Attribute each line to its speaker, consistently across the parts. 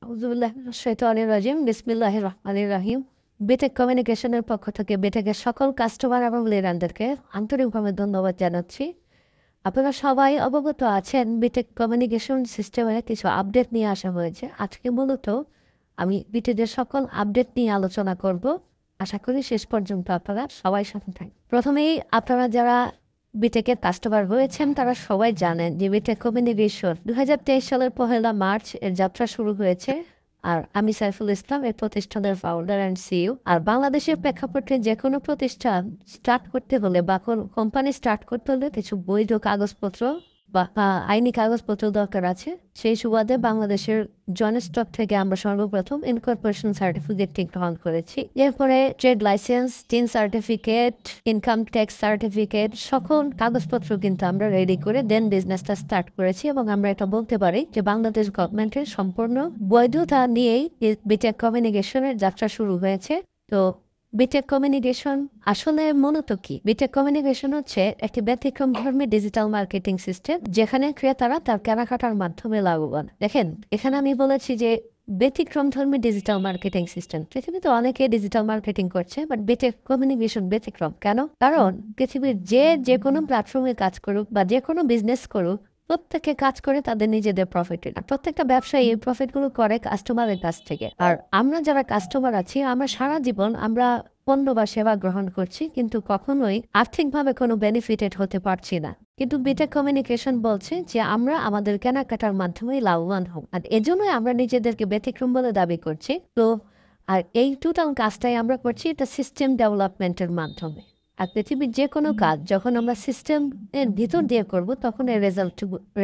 Speaker 1: আউযুবিল্লাহি মিনাশ শাইতানির রাজিম। বিসমিল্লাহির রহমানির রহিম। বিটেক কমিউনিকেশনের পক্ষ থেকে বিটেকের সকল কাস্টমার এবং লিডারদেরকে আন্তরিকভাবে ধন্যবাদ জানাচ্ছি। আপনারা সবাই অবগত আছেন বিটেক কমিউনিকেশন সিস্টেমে কিছু আপডেট নিয়ে আসা হয়েছে। আজকে মূলত আমি বিটেকের সকল আপডেট নিয়ে আলোচনা করব। আশা করি শেষ পর্যন্ত আপনারা সবাই সাথে থাকবেন। প্রথমেই আপনারা যারা বিটেকের কাস্টমার হয়েছেন তারা সবাই জানেন যে বিটেক কমিউনিকেশন 2023 সালের 1 মার্চ এর যাত্রা শুরু হয়েছে। আর আমি সাইফুল ইসলাম এই প্রতিষ্ঠানের ফাউন্ডার অ্যান্ড সিইও। আর বাংলাদেশের প্রেক্ষাপটে যে কোনো প্রতিষ্ঠান স্টার্ট করতে হলে বা কোনো কোম্পানি স্টার্ট করতে হলে কিছু বৈধ কাগজপত্র বা আইনি কাগজপত্র দরকার আছে। সেই সুবাদে বাংলাদেশের জয়েন্ট স্টক থেকে আমরা সর্বপ্রথম ইনকর্পোরেশন সার্টিফিকেটটি গ্রহণ করেছি। এরপরে trade licence, tin certificate, income tax certificate, সকল কাগজপত্র কিন্তু আমরা রেডি করে দেন বিজনেসটা স্টার্ট করেছি। এবং আমরা এটা বলতে পারি যে বাংলাদেশ গভর্নমেন্টের সম্পূর্ণ বৈধতা নিয়েই বিটেক কমিউনিকেশনের যাত্রা শুরু হয়েছে। তো বিটেক কমিউনিকেশন আসলে মূলত কি? বিটেক কমিউনিকেশন হচ্ছে একটি ব্যতিক্রম ধর্মী ডিজিটাল মার্কেটিং সিস্টেম যেখানে ক্রেতারা তার কেনাকাটার মাধ্যমে লাভবান। দেখেন, এখানে আমি বলেছি যে ব্যতিক্রম ধর্মী ডিজিটাল মার্কেটিং সিস্টেম। পৃথিবীতে অনেকে ডিজিটাল মার্কেটিং করছে, বাট বিটেক কমিউনিকেশন ব্যতিক্রম কেন? কারণ পৃথিবীর যে কোনো প্ল্যাটফর্মে কাজ করুক বা যে কোনো বিজনেস করুক, প্রত্যেকে কাজ করে তাদের নিজেদের প্রফিটের। প্রত্যেকটা ব্যবসায়ী এই প্রফিটগুলো করে কাস্টমারের কাছ থেকে। আর আমরা যারা কাস্টমার আছি, আমরা সারা জীবন আমরা পণ্য বা সেবা গ্রহণ করছি, কিন্তু কখনোই আর্থিকভাবে কোনো বেনিফিটেড হতে পারছি না। কিন্তু বিটেক কমিউনিকেশন বলছে যে আমরা আমাদের কেনাকাটার মাধ্যমেই লাভবান হব। আর এজন্যই আমরা নিজেদেরকে ব্যতিক্রম বলে দাবি করছি। তো আর এই টোটাল কাজটাই আমরা করছি এটা সিস্টেম ডেভেলপমেন্টের মাধ্যমে। আর পৃথিবীর যে কোনো কাজ যখন আমরা সিস্টেমের ভিতর দিয়ে করব, তখন এর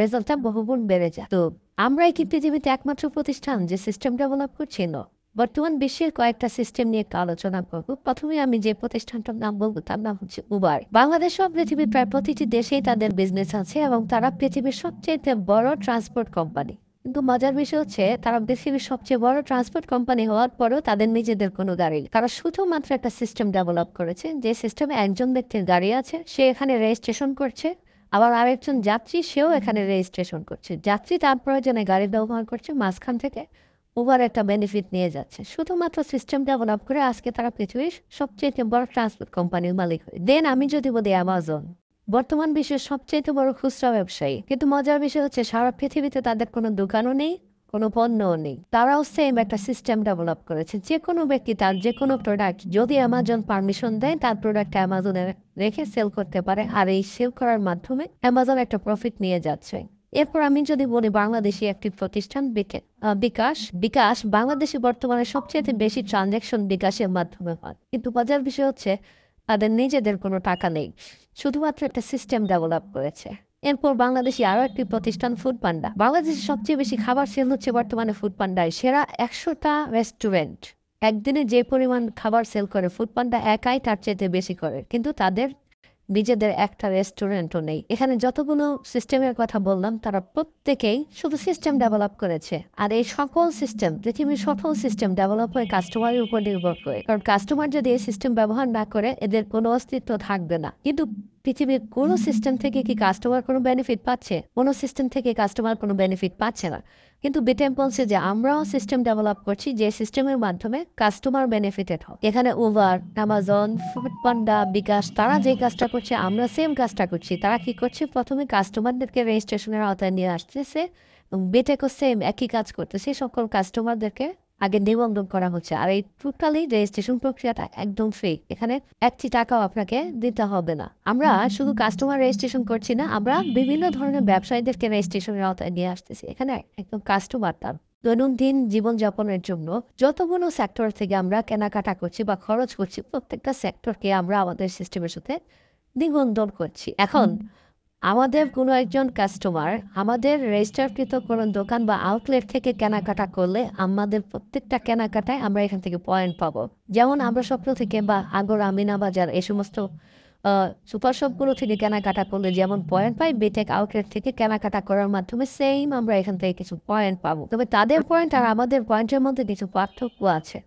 Speaker 1: রেজাল্টটা বহুগুণ বেড়ে যায়। তো আমরাই কি পৃথিবীতে একমাত্র প্রতিষ্ঠান যে সিস্টেম ডেভেলপ করছি? না, বর্তমান বিশ্বের কয়েকটা সিস্টেম নিয়ে একটু আলোচনা করব। প্রথমে আমি যে প্রতিষ্ঠানটার নাম বলবো তার নাম হচ্ছে উবার। বাংলাদেশ সহ পৃথিবীর প্রায় প্রতিটি দেশেই তাদের বিজনেস আছে এবং তারা পৃথিবীর সবচেয়ে বড় ট্রান্সপোর্ট কোম্পানি। কিন্তু মজার বিষয় হচ্ছে তারা পৃথিবীর সবচেয়ে বড় ট্রান্সপোর্ট কোম্পানি হওয়ার পরেও তাদের নিজেদের কোনো গাড়ি নেই। তারা শুধুমাত্র একটা সিস্টেম ডেভেলপ করেছে, যে সিস্টেমে একজন ব্যক্তির গাড়ি আছে, সে এখানে রেজিস্ট্রেশন করছে, আবার আরেকজন যাত্রী সেও এখানে রেজিস্ট্রেশন করছে। যাত্রী তার প্রয়োজনে গাড়ি ব্যবহার করছে, মাঝখান থেকে উবার একটা বেনিফিট নিয়ে যাচ্ছে। শুধুমাত্র সিস্টেম ডেভেলপ করে আজকে তারা পৃথিবীর সবচেয়ে বড় ট্রান্সপোর্ট কোম্পানির মালিক হয়। দেন আমি যদি বলি অ্যামাজন, বর্তমান বিশ্বের সবচেয়ে বড় খুচরা ব্যবসায়ী। কিন্তু মজার বিষয় হচ্ছে সারা পৃথিবীতে তাদের কোনো দোকানও নেই, কোনো পণ্যও নেই। তারাও সেম একটা সিস্টেম ডেভেলপ করেছে। যে কোনো ব্যক্তি তার যে কোনো প্রোডাক্ট যদি অ্যামাজন পারমিশন দেয়, তার প্রোডাক্ট অ্যামাজনে রেখে সেল করতে পারে। আর এই সেল করার মাধ্যমে অ্যামাজন একটা প্রফিট নিয়ে যাচ্ছে। এরপর আমি যদি বলি বাংলাদেশি একটি প্রতিষ্ঠান বিকাশ বাংলাদেশে বর্তমানে সবচেয়ে বেশি ট্রানজ্যাকশন বিকাশের মাধ্যমে হয়। কিন্তু মজার বিষয় হচ্ছে তাদের নিজেদের কোনো টাকা নেই, শুধুমাত্র একটা সিস্টেম ডেভেলপ করেছে। এরপর বাংলাদেশি আরও একটি প্রতিষ্ঠান ফুড পান্ডা। বাংলাদেশের সবচেয়ে বেশি খাবার সেল হচ্ছে বর্তমানে ফুড পান্ডায়। সেরা 100টা রেস্টুরেন্ট একদিনে যে পরিমাণ খাবার সেল করে, ফুড পান্ডা একাই তার চেয়ে বেশি করে, কিন্তু তাদের নিজেদের একটা রেস্টুরেন্টও নেই। এখানে যতগুলো সিস্টেমের কথা বললাম তারা প্রত্যেকেই শুধু সিস্টেম ডেভেলপ করেছে। আর এই সকল সিস্টেম, পৃথিবীর সকল সিস্টেম ডেভেলপ হয়ে কাস্টমারের উপর নির্ভর করে। কারণ কাস্টমার যদি এই সিস্টেম ব্যবহার না করে, এদের কোনো অস্তিত্ব থাকবে না। কিন্তু পৃথিবীর কোনো সিস্টেম থেকে কি কাস্টমার কোনো বেনিফিট পাচ্ছে? কোনো সিস্টেম থেকে কাস্টমার কোনো বেনিফিট পাচ্ছে না। কিন্তু বিটেক বলছে যে আমরাও সিস্টেম ডেভেলপ করছি যে সিস্টেমের মাধ্যমে কাস্টমার বেনিফিটেড হয়। এখানে উবার, অ্যামাজন, ফুডপান্ডা, বিকাশ তারা যে কাজটা করছে আমরা সেম কাজটা করছি। তারা কি করছে? প্রথমে কাস্টমারদেরকে রেজিস্ট্রেশনের আওতায় নিয়ে আসতেছে। বিটেকও সেম একই কাজ করতেছে। সকল কাস্টমারদেরকে আগে নিবন্ধন করা হচ্ছে। আর এই টোটালি রেজিস্ট্রেশন প্রক্রিয়াটা একদম ফ্রি। এখানে একটি টাকাও আপনাকে দিতে হবে না। আমরা শুধু কাস্টমার রেজিস্ট্রেশন করছি না, আমরা বিভিন্ন ধরনের ব্যবসায়ীদেরকে রেজিস্ট্রেশনের আওতায় নিয়ে আসতেছি। এখানে একদম কাস্টমার তার দৈনন্দিন জীবনযাপনের জন্য যতগুলো সেক্টর থেকে আমরা কেনাকাটা করছি বা খরচ করছি, প্রত্যেকটা সেক্টরকে আমরা আমাদের সিস্টেমের সাথে নিবন্ধন করছি। এখন আমাদের কোনো একজন কাস্টমার আমাদের রেজিস্টারকৃত কোনো দোকান বা আউটলেট থেকে কেনাকাটা করলে আমাদের প্রত্যেকটা কেনাকাটায় আমরা এখান থেকে পয়েন্ট পাবো। যেমন আমরা স্বপ্ন থেকে বা আগর আমিনা বাজার এই সমস্ত সুপার শপগুলো থেকে কেনাকাটা করলে যেমন পয়েন্ট পাই, বিটেক আউটলেট থেকে কেনাকাটা করার মাধ্যমে সেম আমরা এখান থেকে কিছু পয়েন্ট পাবো। তবে তাদের পয়েন্ট আর আমাদের পয়েন্টের মধ্যে কিছু পার্থক্য আছে।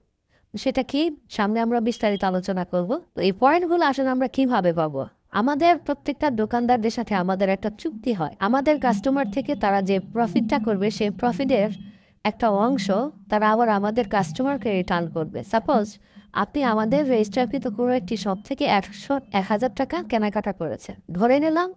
Speaker 1: সেটা কি? সামনে আমরা বিস্তারিত আলোচনা করব। তো এই পয়েন্টগুলো আসলে আমরা কিভাবে পাবো? আমাদের প্রত্যেকটা দোকানদারদের সাথে আমাদের একটা চুক্তি হয়। আমাদের কাস্টমার থেকে তারা যে প্রফিটটা করবে, সেই প্রফিটের একটা অংশ তারা আবার আমাদের কাস্টমারকে রিটার্ন করবে। সাপোজ আপনি আমাদের রেজিস্ট্রারকৃত কোনো একটি শপ থেকে 1,000 টাকা কেনাকাটা করেছেন, ধরে নিলাম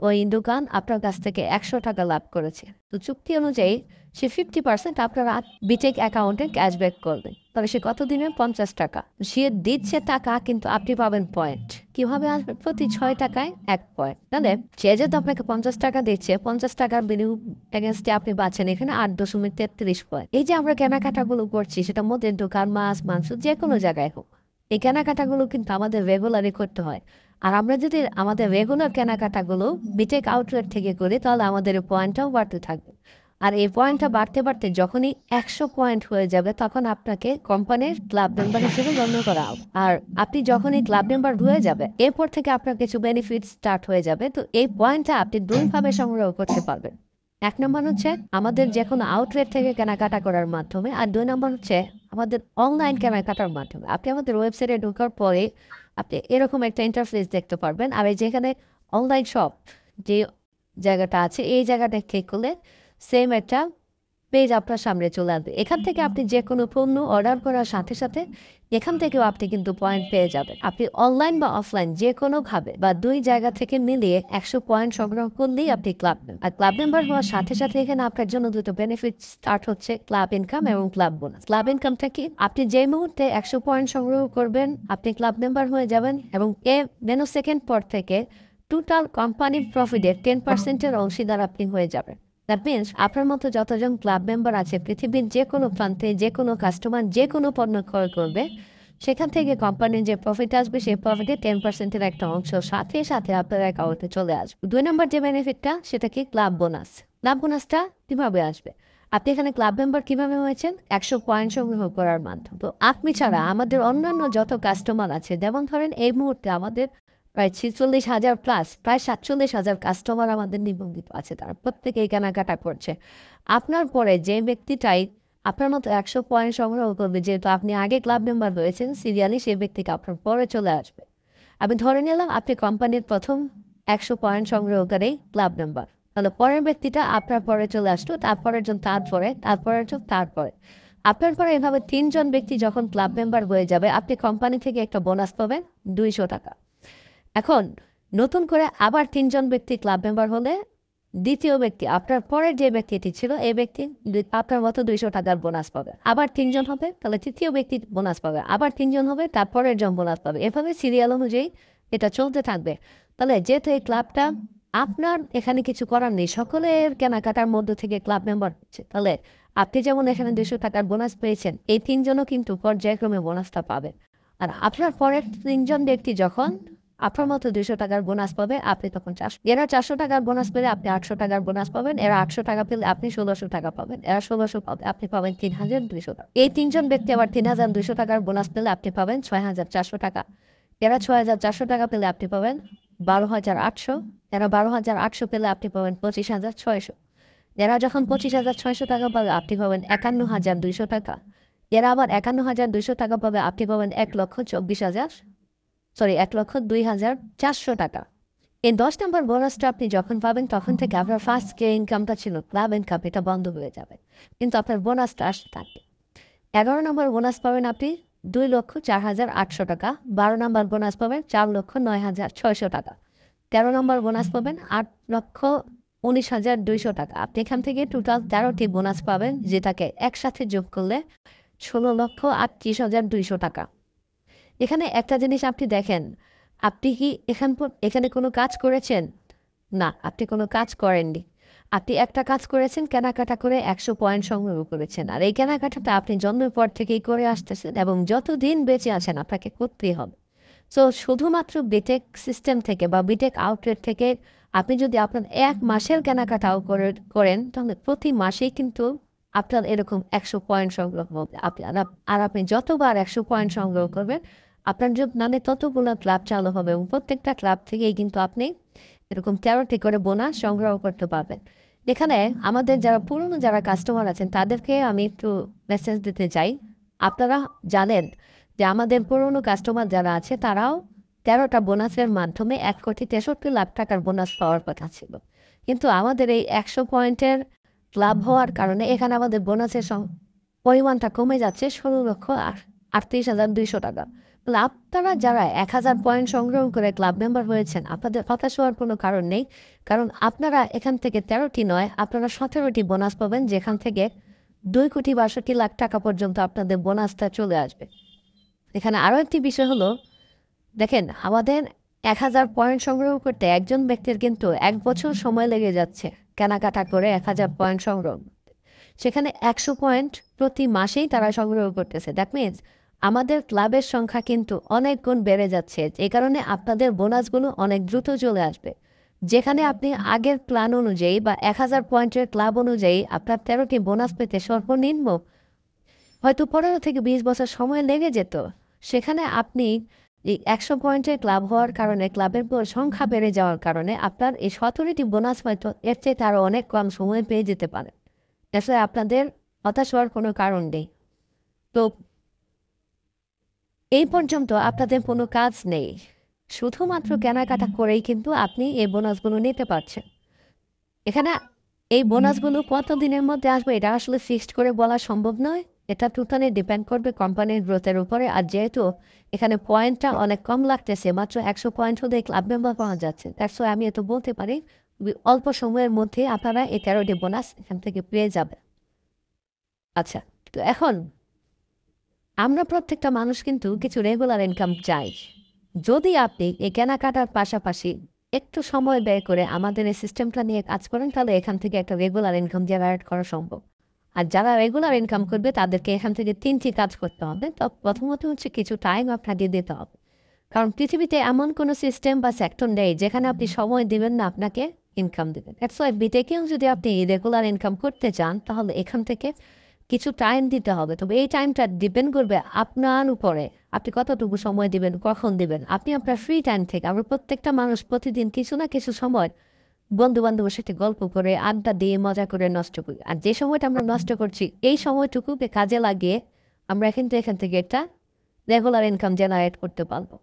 Speaker 1: ওই দোকান আপনার কাছ থেকে 100 টাকা লাভ করেছে। তো চুক্তি অনুযায়ী সে 50% আপনার বিটেক অ্যাকাউন্টে ক্যাশব্যাক করবে। তবে সে কত দিনে? 50 টাকা। সে দিচ্ছে টাকা, কিন্তু আপনি পাবেন পয়েন্ট। কিভাবে আসবে? প্রতি 6 টাকায় 1 পয়েন্ট। তাহলে সে যেহেতু আপনাকে 50 টাকা দিচ্ছে, 50 টাকার বিনিয়োগ এগেনস্টে আপনি পাচ্ছেন এখানে 8.33 পয়েন্ট। এই যে আমরা কেনাকাটাগুলো করছি, সেটা মদের দোকান, মাছ, মাংস, যে কোনো জায়গায় হোক, এই কেনাকাটাগুলো কিন্তু আমাদের রেগুলারই করতে হয়। আর আমরা যদি আমাদের রেগুলার কেনাকাটাগুলো বিটেক আউটলেট থেকে করি, তাহলে আমাদের এই পয়েন্টটাও বাড়তে থাকবে। আর এই পয়েন্টটা বাড়তে বাড়তে যখনই 100 পয়েন্ট হয়ে যাবে, তখন আপনাকে কোম্পানির ক্লাব মেম্বার হিসেবে গণ্য করা হবে। আর আপনি যখনই ক্লাব মেম্বার হয়ে যাবে, এরপর থেকে আপনার কিছু বেনিফিট স্টার্ট হয়ে যাবে। তো এই পয়েন্টটা আপনি দুইভাবে সংগ্রহ করতে পারবেন। 1 নম্বর হচ্ছে আমাদের যে কোনো আউটলেট থেকে কেনাকাটা করার মাধ্যমে, আর 2 নম্বর হচ্ছে আমাদের অনলাইন কেনাকাটার মাধ্যমে। আপনি আমাদের ওয়েবসাইটে ঢোকার পরে আপনি এরকম একটা ইন্টারফেস দেখতে পারবেন। আর এই যেখানে অনলাইন শপ যে জায়গাটা আছে, এই জায়গাটা ক্লিক করলে সেম একটা পেজ আপনার সামনে চলে আসবে। এখান থেকে আপনি যে কোনো পণ্য অর্ডার করার সাথে সাথে এখান থেকেও আপনি কিন্তু পয়েন্ট পেয়ে যাবেন। আপনি অনলাইন বা অফলাইন যে কোনোভাবে বা 2 জায়গা থেকে মিলিয়ে 100 পয়েন্ট সংগ্রহ করলেই আপনি ক্লাব মেম্বার। আর ক্লাব মেম্বার হওয়ার সাথে সাথে এখানে আপনার জন্য দুটো বেনিফিট স্টার্ট হচ্ছে, ক্লাব ইনকাম এবং ক্লাব বোনাস। ক্লাব ইনকামটা কি? আপনি যে মুহূর্তে 100 পয়েন্ট সংগ্রহ করবেন, আপনি ক্লাব মেম্বার হয়ে যাবেন এবং মেনো সেকেন্ড পর থেকে টোটাল কোম্পানির প্রফিটের 10%-এর অংশীদার আপনি হয়ে যাবেন। দ্যাট মিনস আপনার মতো যতজন ক্লাব মেম্বার আছে পৃথিবীর যে কোনো প্রান্তে, যে কোনো কাস্টমার যে কোনো পণ্য ক্রয় করবে, সেখান থেকে কোম্পানির যে প্রফিট আসবে, সেই প্রফিটে 10%-এর একটা অংশ সাথে সাথে আপনার অ্যাকাউন্টে চলে আসবে। 2 নম্বর যে বেনিফিটটা, সেটা কি? Club bonus. ক্লাব বোনাসটা কীভাবে আসবে? আপনি এখানে ক্লাব মেম্বার কীভাবে হয়েছেন? 100 পয়েন্ট সংগ্রহ করার মাধ্যমে। তো আপনি ছাড়া আমাদের অন্যান্য যত কাস্টমার আছে, যেমন ধরেন এই মুহূর্তে আমাদের প্রায় 46,000 প্লাস, প্রায় 47,000 কাস্টমার আমাদের নিবন্ধিত আছে। তারা প্রত্যেকেই কেনাকাটা করছে। আপনার পরে যে ব্যক্তিটাই আপনার মতো 100 পয়েন্ট সংগ্রহ করবে, যেহেতু আপনি আগে ক্লাব মেম্বার হয়েছেন, সিরিয়ালি সেই ব্যক্তিকে আপনার পরে চলে আসবে। আমি ধরে নিলাম আপনি কোম্পানির প্রথম 100 পয়েন্ট সংগ্রহকারী ক্লাব মেম্বার। তাহলে পরের ব্যক্তিটা আপনার পরে চলে আসলো, তারপরের জন তারপরে, তারপরের জন তারপরে। আপনার পরে এভাবে 3 জন ব্যক্তি যখন ক্লাব মেম্বার হয়ে যাবে, আপনি কোম্পানি থেকে একটা বোনাস পাবেন 200 টাকা। এখন নতুন করে আবার 3 জন ব্যক্তি ক্লাব মেম্বার হলে, দ্বিতীয় ব্যক্তি আপনার পরের যে ব্যক্তিটি ছিল, এই ব্যক্তি আপনার মতো 200 টাকার বোনাস পাবে। আবার 3 জন হবে, তাহলে তৃতীয় ব্যক্তি বোনাস পাবে। আবার 3 জন হবে, তারপরের জন বোনাস পাবে। এভাবে সিরিয়াল অনুযায়ী এটা চলতে থাকবে। তাহলে যেহেতু এই ক্লাবটা আপনার, এখানে কিছু করার নেই, সকলের কেনাকাটার মধ্য থেকে ক্লাব মেম্বার হচ্ছে। তাহলে আপনি যেমন এখানে 200 টাকার বোনাস পেয়েছেন, এই 3 জনও কিন্তু পর্যায়ক্রমে বোনাসটা পাবে। আর আপনার পরের 3 জন ব্যক্তি যখন আপনার মতো 200 টাকার বোনাস পাবে, আপনি তখন 400। এরা 400 টাকার বোনাস পেলে আপনি 800 টাকার বোনাস পাবেন। এরা 800 টাকা পেলে আপনি 1600 টাকা পাবেন। এরা 1600 পাবে, আপনি পাবেন 3200 টাকা। এই 3 জন ব্যক্তি আবার 3200 টাকার বোনাস পেলে আপনি পাবেন 6400 টাকা। এরা 6400 টাকা পেলে আপনি পাবেন 12800। এরা 12800 পেলে আপনি পাবেন 25600। এরা যখন 25600 টাকা পাবে, আপনি পাবেন 51200 টাকা। এরা আবার 51200 টাকা পাবে, আপনি পাবেন 1,02,400 টাকা। এই 10 নম্বর বোনাসটা আপনি যখন পাবেন, তখন থেকে আপনার ফার্স্ট যে ইনকামটা ছিল ক্লাব ইনকাম, এটা বন্ধ হয়ে যাবে, কিন্তু আপনার বোনাসটা আসতে থাকবে। 11 নম্বর বোনাস পাবেন আপনি 2,04,800 টাকা। 12 নম্বর বোনাস পাবেন 4,09,600 টাকা। 13 নম্বর বোনাস পাবেন 8,19,200 টাকা। আপনি এখান থেকে টোটাল 13টি বোনাস পাবেন, যেটাকে একসাথে যোগ করলে 16,38,200 টাকা। এখানে একটা জিনিস আপনি দেখেন, আপনি কি এখানে কোনো কাজ করেছেন? না, আপনি কোনো কাজ করেননি। আপনি একটা কাজ করেছেন, কেনাকাটা করে 100 পয়েন্ট সংগ্রহ করেছেন। আর এই কেনাকাটাটা আপনি জন্মের পর থেকেই করে আসতেছেন এবং যতদিন বেঁচে আছেন আপনাকে করতেই হবে। সো শুধুমাত্র বিটেক সিস্টেম থেকে বা বিটেক আউটলেট থেকে আপনি যদি আপনার 1 মাসের কেনাকাটাও করেন, তাহলে প্রতি মাসেই কিন্তু আপনার এরকম 100 পয়েন্ট সংগ্রহ হবে। আর আপনি যতবার 100 পয়েন্ট সংগ্রহ করবেন, আপনার নামে ততগুলো ক্লাব চালু হবে এবং প্রত্যেকটা ক্লাব থেকেই কিন্তু আপনি এরকম 13টি করে বোনাস সংগ্রহ করতে পারবেন। এখানে আমাদের পুরনো যারা কাস্টমার আছেন, তাদেরকে আমি একটু মেসেজ দিতে চাই। আপনারা জানেন যে আমাদের পুরনো কাস্টমার যারা আছে, তারাও 13টা বোনাসের মাধ্যমে 1,63,00,000 টাকার বোনাস পাওয়ার কথা ছিল। কিন্তু আমাদের এই 100 পয়েন্টের ক্লাব হওয়ার কারণে এখানে আমাদের বোনাসের পরিমাণটা কমে যাচ্ছে 16,38,200 টাকা। তাহলে আপনারা যারা 1,000 পয়েন্ট সংগ্রহ করে ক্লাব মেম্বার হয়েছেন, আপনাদের হতাশ হওয়ার কোনো কারণ নেই। কারণ আপনারা এখান থেকে 13টি নয়, আপনারা 17টি বোনাস পাবেন, যেখান থেকে 2,62,00,000 টাকা পর্যন্ত আপনাদের বোনাসটা চলে আসবে। এখানে আরও একটি বিষয় হলো, দেখেন আমাদের 1,000 পয়েন্ট সংগ্রহ করতে একজন ব্যক্তির কিন্তু 1 বছর সময় লেগে যাচ্ছে কেনাকাটা করে 1,000 পয়েন্ট সংগ্রহ। সেখানে 100 পয়েন্ট প্রতি মাসেই তারা সংগ্রহ করতেছে। দ্যাট মিনস আমাদের ক্লাবের সংখ্যা কিন্তু অনেক গুণ বেড়ে যাচ্ছে। এই কারণে আপনাদের বোনাসগুলো অনেক দ্রুত চলে আসবে। যেখানে আপনি আগের প্ল্যান অনুযায়ী বা 1,000 পয়েন্টের ক্লাব অনুযায়ী আপনার 13টি বোনাস পেতে সর্বনিম্ন হয়তো 15 থেকে 20 বছর সময় লেগে যেত, সেখানে আপনি এই 100 পয়েন্টের ক্লাব হওয়ার কারণে ক্লাবের সংখ্যা বেড়ে যাওয়ার কারণে আপনার এই 17টি বোনাস হয়তো এর চেয়ে তারও অনেক কম সময় পেয়ে যেতে পারেন। আসলে আপনাদের হতাশ হওয়ার কোনো কারণ নেই। তো এই পর্যন্ত আপনাদের কোনো কাজ নেই, শুধুমাত্র কেনাকাটা করেই কিন্তু আপনি এই বোনাসগুলো নিতে পারছেন। এখানে এই বোনাসগুলো কত দিনের মধ্যে আসবে এটা আসলে ফিক্সড করে বলা সম্ভব নয়। এটা টোটালি ডিপেন্ড করবে কোম্পানির গ্রোথের উপরে। আর যেহেতু এখানে পয়েন্টটা অনেক কম লাগতেছে, মাত্র 100 পয়েন্ট হলে ক্লাব মেম্বার পাওয়া যাচ্ছে, তার সো আমি তো বলতে পারি অল্প সময়ের মধ্যে আপনারা এই 13টি বোনাস এখান থেকে পেয়ে যাবে। আচ্ছা, তো এখন আমরা প্রত্যেকটা মানুষ কিন্তু কিছু রেগুলার ইনকাম চাই। যদি আপনি এই কেনাকাটার পাশাপাশি একটু সময় ব্যয় করে আমাদের এই সিস্টেমটা নিয়ে কাজ করেন, তাহলে এখান থেকে একটা রেগুলার ইনকাম জেনারেট করা সম্ভব। আর যারা রেগুলার ইনকাম করবে তাদেরকে এখান থেকে 3টি কাজ করতে হবে। তো প্রথমত হচ্ছে কিছু টাইম আপনাকে দিতে হবে। কারণ পৃথিবীতে এমন কোনো সিস্টেম বা সেক্টর নেই যেখানে আপনি সময় দেবেন না আপনাকে ইনকাম দেবেন। দ্যাটস ওয়াই বিটেকেও যদি আপনি রেগুলার ইনকাম করতে চান, তাহলে এখান থেকে কিছু টাইম দিতে হবে। তবে এই টাইমটা ডিপেন্ড করবে আপনার উপরে, আপনি কতটুকু সময় দিবেন, কখন দিবেন। আপনি আপনার ফ্রি টাইম থেকে, আমরা প্রত্যেকটা মানুষ প্রতিদিন কিছু না কিছু সময় বন্ধু বান্ধবের সাথে গল্প করে, আড্ডা দিয়ে, মজা করে নষ্ট করি। আর যে সময়টা আমরা নষ্ট করছি, এই সময়টুকুকে কাজে লাগিয়ে আমরা কিন্তু এখান থেকে একটা রেগুলার ইনকাম জেনারেট করতে পারবো।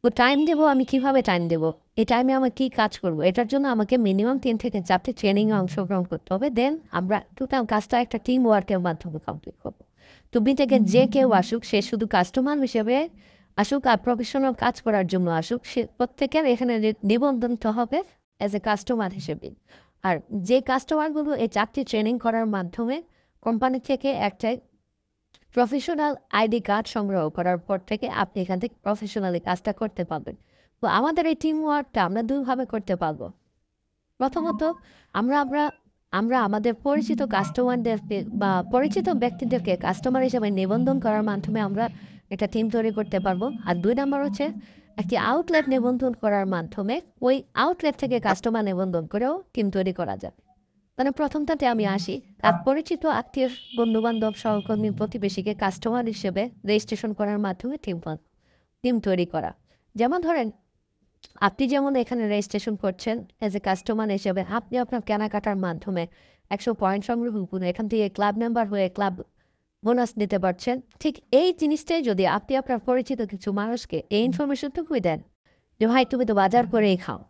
Speaker 1: তো টাইম দেবো, আমি কিভাবে টাইম দেবো, এই টাইমে আমার কী কাজ করব, এটার জন্য আমাকে মিনিমাম 3 থেকে 4টি ট্রেনিংয়ে অংশগ্রহণ করতে হবে। দেন আমরা টোটাল কাজটা একটা টিম ওয়ার্কের মাধ্যমে কমপ্লিট করবো। তো থেকে যে কেউ আসুক, সে শুধু কাস্টমার হিসেবে আসুক আর প্রফেশনাল কাজ করার জন্য আসুক, সে প্রত্যেকের এখানে নিবন্ধন হবে অ্যাজ এ কাস্টমার হিসেবে। আর যে কাস্টমারগুলো এই 4টি ট্রেনিং করার মাধ্যমে কোম্পানি থেকে একটা প্রফেশনাল আইডি কার্ড সংগ্রহ করার পর থেকে আপনি এখান থেকে প্রফেশনালি কাজটা করতে পারবেন। তো আমাদের এই টিম ওয়ার্কটা আমরা দুইভাবে করতে পারবো। প্রথমত আমরা আমরা আমরা আমাদের পরিচিত কাস্টমারদেরকে বা পরিচিত ব্যক্তিদেরকে কাস্টমার হিসেবে নিবন্ধন করার মাধ্যমে আমরা একটা টিম তৈরি করতে পারবো। আর 2 নম্বর হচ্ছে একটি আউটলেট নিবন্ধন করার মাধ্যমে ওই আউটলেট থেকে কাস্টমার নিবন্ধন করেও টিম তৈরি করা যায়। মানে প্রথমটাতে আমি আসি, আর পরিচিত আত্মীয়, বন্ধুবান্ধব, সহকর্মী, প্রতিবেশীকে কাস্টমার হিসেবে রেজিস্ট্রেশন করার মাধ্যমে টিম তৈরি করা। যেমন ধরেন আপনি যেমন এখানে রেজিস্ট্রেশন করছেন অ্যাজ এ কাস্টমার হিসেবে, আপনি আপনার কেনাকাটার মাধ্যমে 100 পয়েন্ট সংগ্রহ করে এখান থেকে ক্লাব মেম্বার হয়ে ক্লাব বোনাস নিতে পারছেন। ঠিক এই জিনিসটাই যদি আপনি আপনার পরিচিত কিছু মানুষকে এই ইনফরমেশনটুকুই দেন যে ভাই তুমি তো বাজার করেই খাও,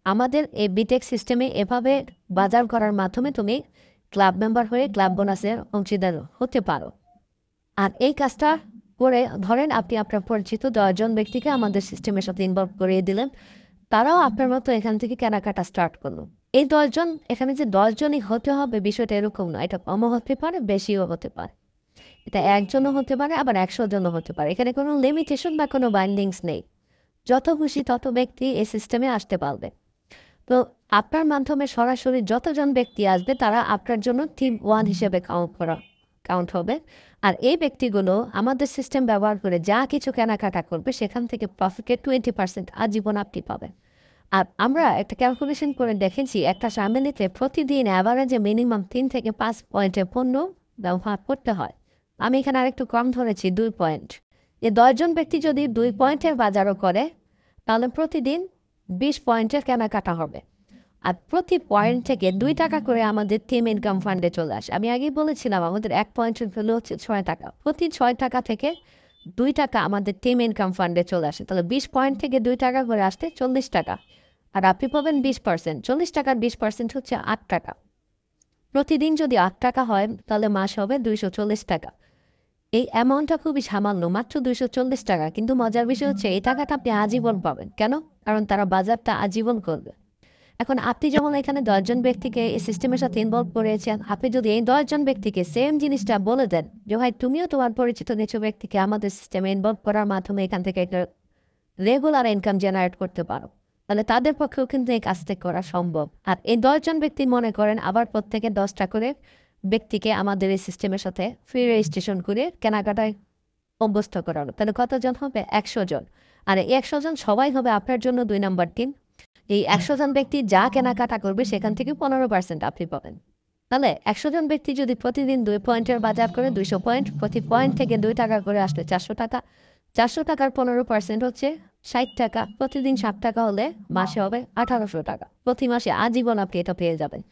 Speaker 1: আমাদের এই বিটেক সিস্টেমে এভাবে বাজার করার মাধ্যমে তুমি ক্লাব মেম্বার হয়ে ক্লাব বোনাসের অংশীদার হতে পারো। আর এই কাজটা করে ধরেন আপনি আপনার পরিচিত 10 জন ব্যক্তিকে আমাদের সিস্টেমের সাথে ইনভলভ করিয়ে দিলেন, তারাও আপনার মতো এখান থেকে কেনাকাটা স্টার্ট করলো। এই 10 জন, এখানে যে 10 জনই হতে হবে বিষয়টা এরকম না, এটা কমও হতে পারে, বেশিও হতে পারে। এটা 1 জনও হতে পারে, আবার 100 জনও হতে পারে। এখানে কোনো লিমিটেশন বা কোনো বাইন্ডিংস নেই। যত খুশি তত ব্যক্তি এই সিস্টেমে আসতে পারবে। তো আপনার মাধ্যমে সরাসরি যতজন ব্যক্তি আসবে তারা আপনার জন্য টিম 1 হিসেবে কাউন্ট হবে। আর এই ব্যক্তিগুলো আমাদের সিস্টেম ব্যবহার করে যা কিছু কেনাকাটা করবে সেখান থেকে প্রফিটের 20% আজীবন আপনি পাবেন। আর আমরা একটা ক্যালকুলেশন করে দেখেছি, একটা ফ্যামিলিতে প্রতিদিন অ্যাভারেজে মিনিমাম 3 থেকে 5 পয়েন্টের পণ্য ব্যবহার করতে হয়। আমি এখানে আরেকটু কম ধরেছি 2 পয়েন্ট। এই 10 জন ব্যক্তি যদি 2 পয়েন্টের বাজারও করে, তাহলে প্রতিদিন 20 পয়েন্টের কেনাকাটা হবে। আর প্রতি পয়েন্ট থেকে 2 টাকা করে আমাদের টিম ইনকাম ফান্ডে চলে আসে। আমি আগেই বলেছিলাম আমাদের 1 পয়েন্টের ভ্যালু হচ্ছে 6 টাকা। প্রতি 6 টাকা থেকে 2 টাকা আমাদের টিম ইনকাম ফান্ডে চলে আসে। তাহলে 20 পয়েন্ট থেকে 2 টাকা করে আসতে 40 টাকা। আর আপনি পাবেন 20%। 40 টাকার 20% হচ্ছে 8 টাকা। প্রতিদিন যদি ৮ টাকা হয় তাহলে মাস হবে 240 টাকা। এই অ্যামাউন্টটা খুবই সামান্য, মাত্র 240 টাকা। কিন্তু মজার বিষয় হচ্ছে এই টাকাটা আপনি আজীবন পাবেন। কেন? কারণ তারা বাজারটা আজীবন করবে। এখন আপনি যখন এখানে ১০ জন ব্যক্তিকে এই সিস্টেমের সাথে ইনভলভ করেছেন, আপনি যদি এই ১০ জন ব্যক্তিকে সেম জিনিসটা বলে দেন যে ভাই তুমিও তোমার পরিচিত কিছু ব্যক্তিকে আমাদের সিস্টেমে ইনভলভ করার মাধ্যমে এখান থেকে একটা রেগুলার ইনকাম জেনারেট করতে পারো, তাহলে তাদের পক্ষেও কিন্তু এই কাজটা করা সম্ভব। আর এই ১০ জন ব্যক্তি মনে করেন আবার প্রত্যেকে ১০টা করে ব্যক্তিকে আমাদের এই সিস্টেমের সাথে ফ্রি রেজিস্ট্রেশন করে কেনাকাটায় অভ্যস্ত করানো, তাহলে কতজন হবে? ১০০ জন। আর এই ১০০ জন সবাই হবে আপনার জন্য ২ নাম্বার টিম। এই ১০০ জন ব্যক্তি যা কেনাকাটা করবে সেখান থেকে ১৫% আপনি পাবেন। তাহলে ১০০ জন ব্যক্তি যদি প্রতিদিন ২ পয়েন্টের বাজার করে ২০০ পয়েন্ট, প্রতি পয়েন্ট থেকে ২ টাকা করে আসলে ৪০০ টাকা। ৪০০ টাকার ১৫% হচ্ছে ৬০ টাকা। প্রতিদিন ৬০ টাকা হলে মাসে হবে ১৮০০ টাকা। প্রতি মাসে আজীবন আপনি এটা পেয়ে যাবেন।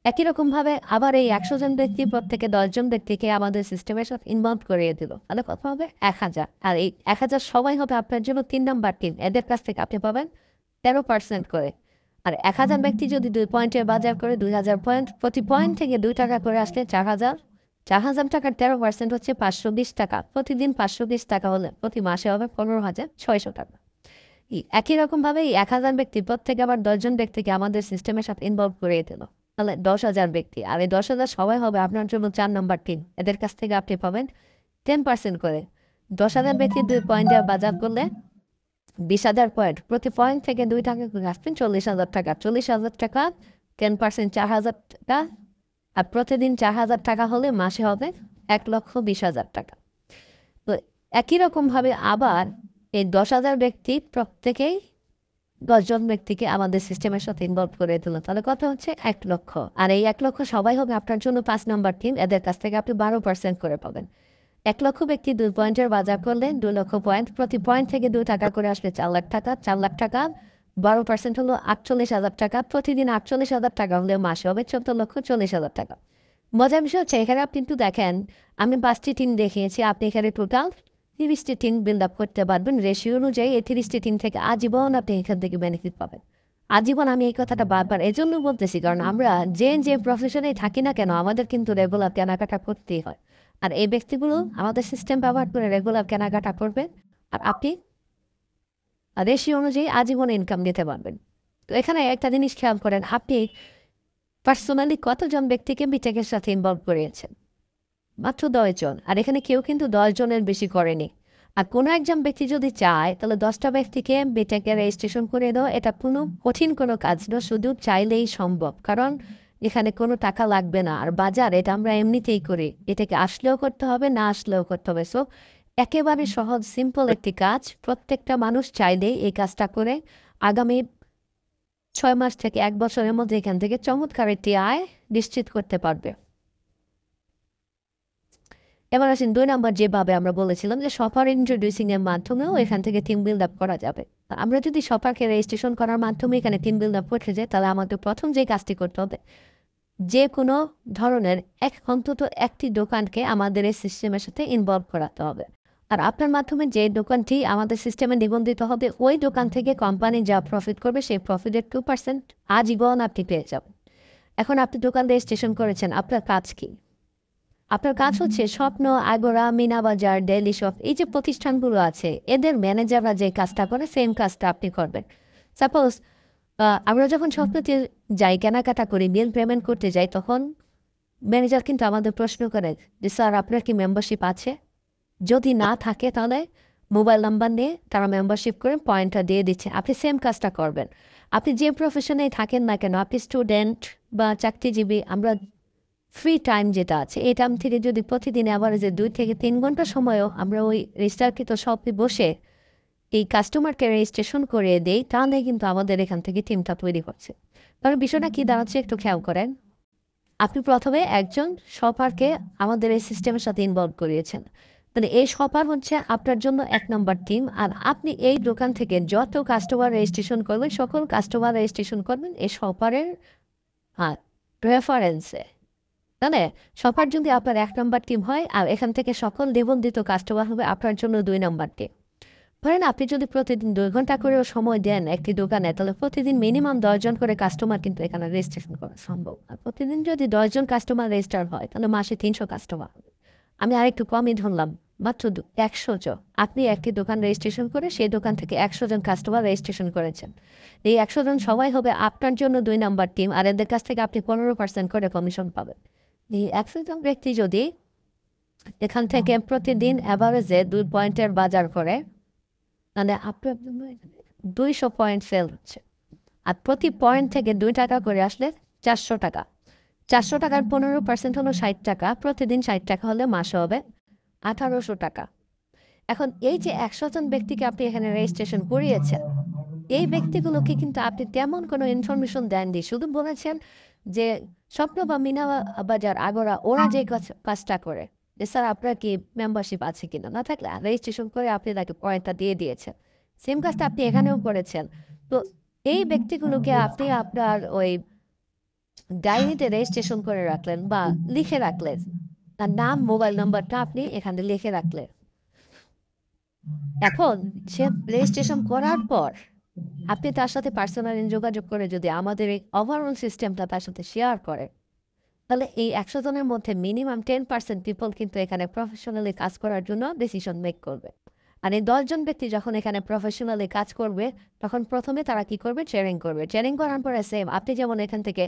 Speaker 1: একই রকমভাবে আবার এই ১০০ জন ব্যক্তি প্রত্যেকে ১০ জন ব্যক্তিকে আমাদের সিস্টেমের সাথে ইনভলভ করিয়ে দিল, তাহলে কত হবে? ১০০০। আর এই ১০০০ সবাই হবে আপনার জন্য ৩ নাম্বার টিম। এদের কাছ থেকে আপনি পাবেন ১৩% করে। আর ১০০০ ব্যক্তি যদি ২ পয়েন্টের বাজার করে ২০০০ পয়েন্ট, প্রতি পয়েন্ট থেকে ২ টাকা করে আসলে ৪০০০। ৪০০০ টাকার ১৩% হচ্ছে ৫২০ টাকা। প্রতিদিন ৫২০ টাকা হলে প্রতি মাসে হবে ১৫,৬০০ টাকা। একই রকমভাবে এই ১০০০ ব্যক্তি প্রত্যেকে আবার ১০ জন ব্যক্তিকে আমাদের সিস্টেমের সাথে ইনভলভ করিয়ে দিল, তাহলে ১০,০০০ ব্যক্তি। আর এই ১০,০০০ সবাই হবে আপনার জন্য ৪ নম্বর টিম। এদের কাছ থেকে আপনি পাবেন 10% করে। ১০,০০০ ব্যক্তি ২ পয়েন্টে বাজার করলে ২০,০০০ পয়েন্ট, প্রতি পয়েন্ট থেকে ২ টাকা করে আসবেন ৪০,০০০ টাকা। ৪০,০০০ টাকা 10% ৪,০০০ টাকা। আর প্রতিদিন ৪,০০০ টাকা হলে মাসে হবে ১,২০,০০০ টাকা। তো একই রকমভাবে আবার এই ১০,০০০ ব্যক্তি প্রত্যেকেই ১০ জন ব্যক্তিকে আমাদের সিস্টেমের সাথে ইনভলভ করে দিল, তাহলে কত হচ্ছে? ১,০০,০০০। আর এই ১,০০,০০০ সবাই হবে আপনার জন্য ৫ নম্বর টিম। এদের কাছ থেকে আপনি ১২% করে পাবেন। ১,০০,০০০ ব্যক্তি ২ পয়েন্টের বাজার করলে ২,০০,০০০ পয়েন্ট, প্রতি পয়েন্ট থেকে ২ টাকা করে আসলে ৪,০০,০০০ টাকা। ৪,০০,০০০ টাকা ১২% হলো ৪৮,০০০ টাকা। প্রতিদিন ৪৮,০০০ টাকা হলে মাসে হবে ১৪,৪০,০০০ টাকা। মজার বিষয় হচ্ছে এখানে আপনি একটু দেখেন, আমি ৫টি টিম দেখিয়েছি, আপনি এখানে টোটাল ৩০টি টিম বিল্ড আপ করতে পারবেন। রেশিও অনুযায়ী এই ৩০টি টিম থেকে আজীবন আপনি এখান থেকে বেনিফিট পাবেন। আজীবন আমি এই কথাটা বারবার এজন্য বলতেছি, কারণ আমরা যে প্রফেশনেই থাকি না কেন আমাদের কিন্তু রেগুলার কেনাকাটা করতেই হয়। আর এই ব্যক্তিগুলো আমাদের সিস্টেম ব্যবহার করে রেগুলার কেনাকাটা করবেন, আর আপনি রেশিও অনুযায়ী আজীবন ইনকাম নিতে পারবেন। তো এখানে একটা জিনিস খেয়াল করেন, আপনি পার্সোনালি কতজন ব্যক্তিকে বিটেকের সাথে ইনভলভ করিয়েছেন? মাত্র ১০ জন। আর এখানে কেউ কিন্তু ১০ জনের বেশি করেনি। আর কোনো একজন ব্যক্তি যদি চায় তাহলে ১০টা ব্যক্তিকে বিটেকে রেজিস্ট্রেশন করে দেওয়া এটা কোনো কঠিন কোনো কাজ না, শুধু চাইলেই সম্ভব। কারণ এখানে কোনো টাকা লাগবে না। আর বাজার এটা আমরা এমনিতেই করি, এটাকে আসলেও করতে হবে, না আসলেও করতে হবে। সো একেবারে সহজ সিম্পল একটি কাজ, প্রত্যেকটা মানুষ চাইলেই এই কাজটা করে আগামী ৬ মাস থেকে ১ বছরের মধ্যে এখান থেকে চমৎকার একটি আয় নিশ্চিত করতে পারবে। এবার আসেন ২ নম্বর, যেভাবে আমরা বলেছিলাম যে শপার ইন্ট্রোডিউসিং এর মাধ্যমেও এখান থেকে টিম বিল্ড আপ করা যাবে। আমরা যদি শপারকে রেজিস্ট্রেশন করার মাধ্যমে এখানে টিম বিল্ড আপ করতে যাই, তাহলে আমাদের প্রথম যে কাজটি করতে হবে, যে কোনো ধরনের অন্তত একটি দোকানকে আমাদের এই সিস্টেমের সাথে ইনভলভ করাতে হবে। আর আপনার মাধ্যমে যে দোকানটি আমাদের সিস্টেমে নিবন্ধিত হবে, ওই দোকান থেকে কোম্পানি যা প্রফিট করবে সেই প্রফিটের 2% আজীবন আপনি পেয়ে যাবেন। এখন আপনি দোকান রেজিস্ট্রেশন করেছেন, আপনার কাজ কি? আপনার কাজ হচ্ছে স্বপ্ন, আগোরা, মিনাবাজার, ডেইলি শপ, এই যে প্রতিষ্ঠানগুলো আছে এদের ম্যানেজাররা যে কাজটা করে সেম কাজটা আপনি করবেন। সাপোজ আমরা যখন স্বপ্নতে যাই, কেনাকাটা করি, বিল পেমেন্ট করতে যাই, তখন ম্যানেজার কিন্তু আমাদের প্রশ্ন করে যে স্যার আপনার কি মেম্বারশিপ আছে? যদি না থাকে তাহলে মোবাইল নাম্বার নিয়ে তারা মেম্বারশিপ করে পয়েন্টটা দিয়ে দিচ্ছে। আপনি সেম কাজটা করবেন। আপনি যে প্রফেশনেই থাকেন না কেন, আপনি স্টুডেন্ট বা চাকরিজীবী, আমরা ফ্রি টাইম যেটা আছে এই টাইম থেকে যদি প্রতিদিন অ্যাভারেজে ২ থেকে ৩ ঘন্টা সময়ও আমরা ওই রেজিস্টারকৃত শপে বসে এই কাস্টমারকে রেজিস্ট্রেশন করে দেই, তাহলে কিন্তু আমাদের এখান থেকে টিমটা তৈরি হচ্ছে। কারণ বিষয়টা কী দাঁড়াচ্ছে একটু খেয়াল করেন, আপনি প্রথমে একজন শপারকে আমাদের এই সিস্টেমের সাথে ইনভলভ করিয়েছেন, তাহলে এই শপার হচ্ছে আপনার জন্য ১ নম্বর টিম। আর আপনি এই দোকান থেকে যত কাস্টমার রেজিস্ট্রেশন করবেন, সকল কাস্টমার রেজিস্ট্রেশন করবেন এই শপারের রেফারেন্সে। তাহলে শপার যদি আপনার ১ নম্বর টিম হয়, আর এখান থেকে সকল নিবন্ধিত কাস্টমার হবে আপনার জন্য ২ নম্বর টিম। ধরেন আপনি যদি প্রতিদিন 2 ঘন্টা করেও সময় দেন একটি দোকানে, তাহলে প্রতিদিন মিনিমাম 10 জন করে কাস্টমার কিন্তু এখানে রেজিস্ট্রেশন করা সম্ভব। আর প্রতিদিন যদি 10 জন কাস্টমার রেজিস্টার হয়, তাহলে মাসে 300 কাস্টমার হবে। আমি আরেকটু কমই ধরলাম, মাত্র 100 জন। আপনি একটি দোকান রেজিস্ট্রেশন করে সেই দোকান থেকে 100 জন কাস্টমার রেজিস্ট্রেশন করেছেন। এই 100 জন সবাই হবে আপনার জন্য 2 নাম্বার টিম, আর এদের কাছ থেকে আপনি 15% করে কমিশন পাবেন। এই 100 জন ব্যক্তি যদি এখান থেকে প্রতিদিন অ্যাভারেজে 2 পয়েন্টের বাজার করে, মানে আপনার 200 পয়েন্ট সেল হচ্ছে। আর প্রতি পয়েন্ট থেকে 2 টাকা করে আসলে 400 টাকা। 400 টাকার 15% হলো 60 টাকা। প্রতিদিন 60 টাকা হলে মাসে হবে 1800 টাকা। এখন এই যে 100 জন ব্যক্তিকে আপনি এখানে রেজিস্ট্রেশন করিয়েছেন, এই ব্যক্তিগুলোকে কিন্তু আপনি তেমন কোনো ইনফরমেশন দেননি। শুধু বলেছেন যে স্বপ্ন বা মিনা বাজার, আগরা ওরা যে কাজটা করে, যে স্যার আপনার কি মেম্বারশিপ আছে কিনা, না থাকলে রেজিস্ট্রেশন করে আপনি তাকে পয়েন্টটা দিয়ে দিয়েছেন। সেম কাজটা আপনি এখানেও করেছেন। তো এই ব্যক্তিগুলোকে আপনি আপনার ওই ডায়েরিতে রেজিস্ট্রেশন করে রাখলেন বা লিখে রাখলেন, তার নাম মোবাইল নাম্বারটা আপনি এখানে লিখে রাখলেন। এখন সে রেজিস্ট্রেশন করার পর আপনি তার সাথে পার্সোনালি যোগাযোগ করে যদি আমাদের এই ওভারঅল সিস্টেমটা তার সাথে শেয়ার করে, তাহলে এই 100 জনের মধ্যে মিনিমাম 10% পিপল কিন্তু এখানে প্রফেশনালি কাজ করার জন্য ডিসিশন মেক করবে। আর এই 10 জন ব্যক্তি যখন এখানে প্রফেশনালি কাজ করবে, তখন প্রথমে তারা কি করবে? ট্রেনিং করবে। ট্রেনিং করার পরে সেম আপনি যেমন এখান থেকে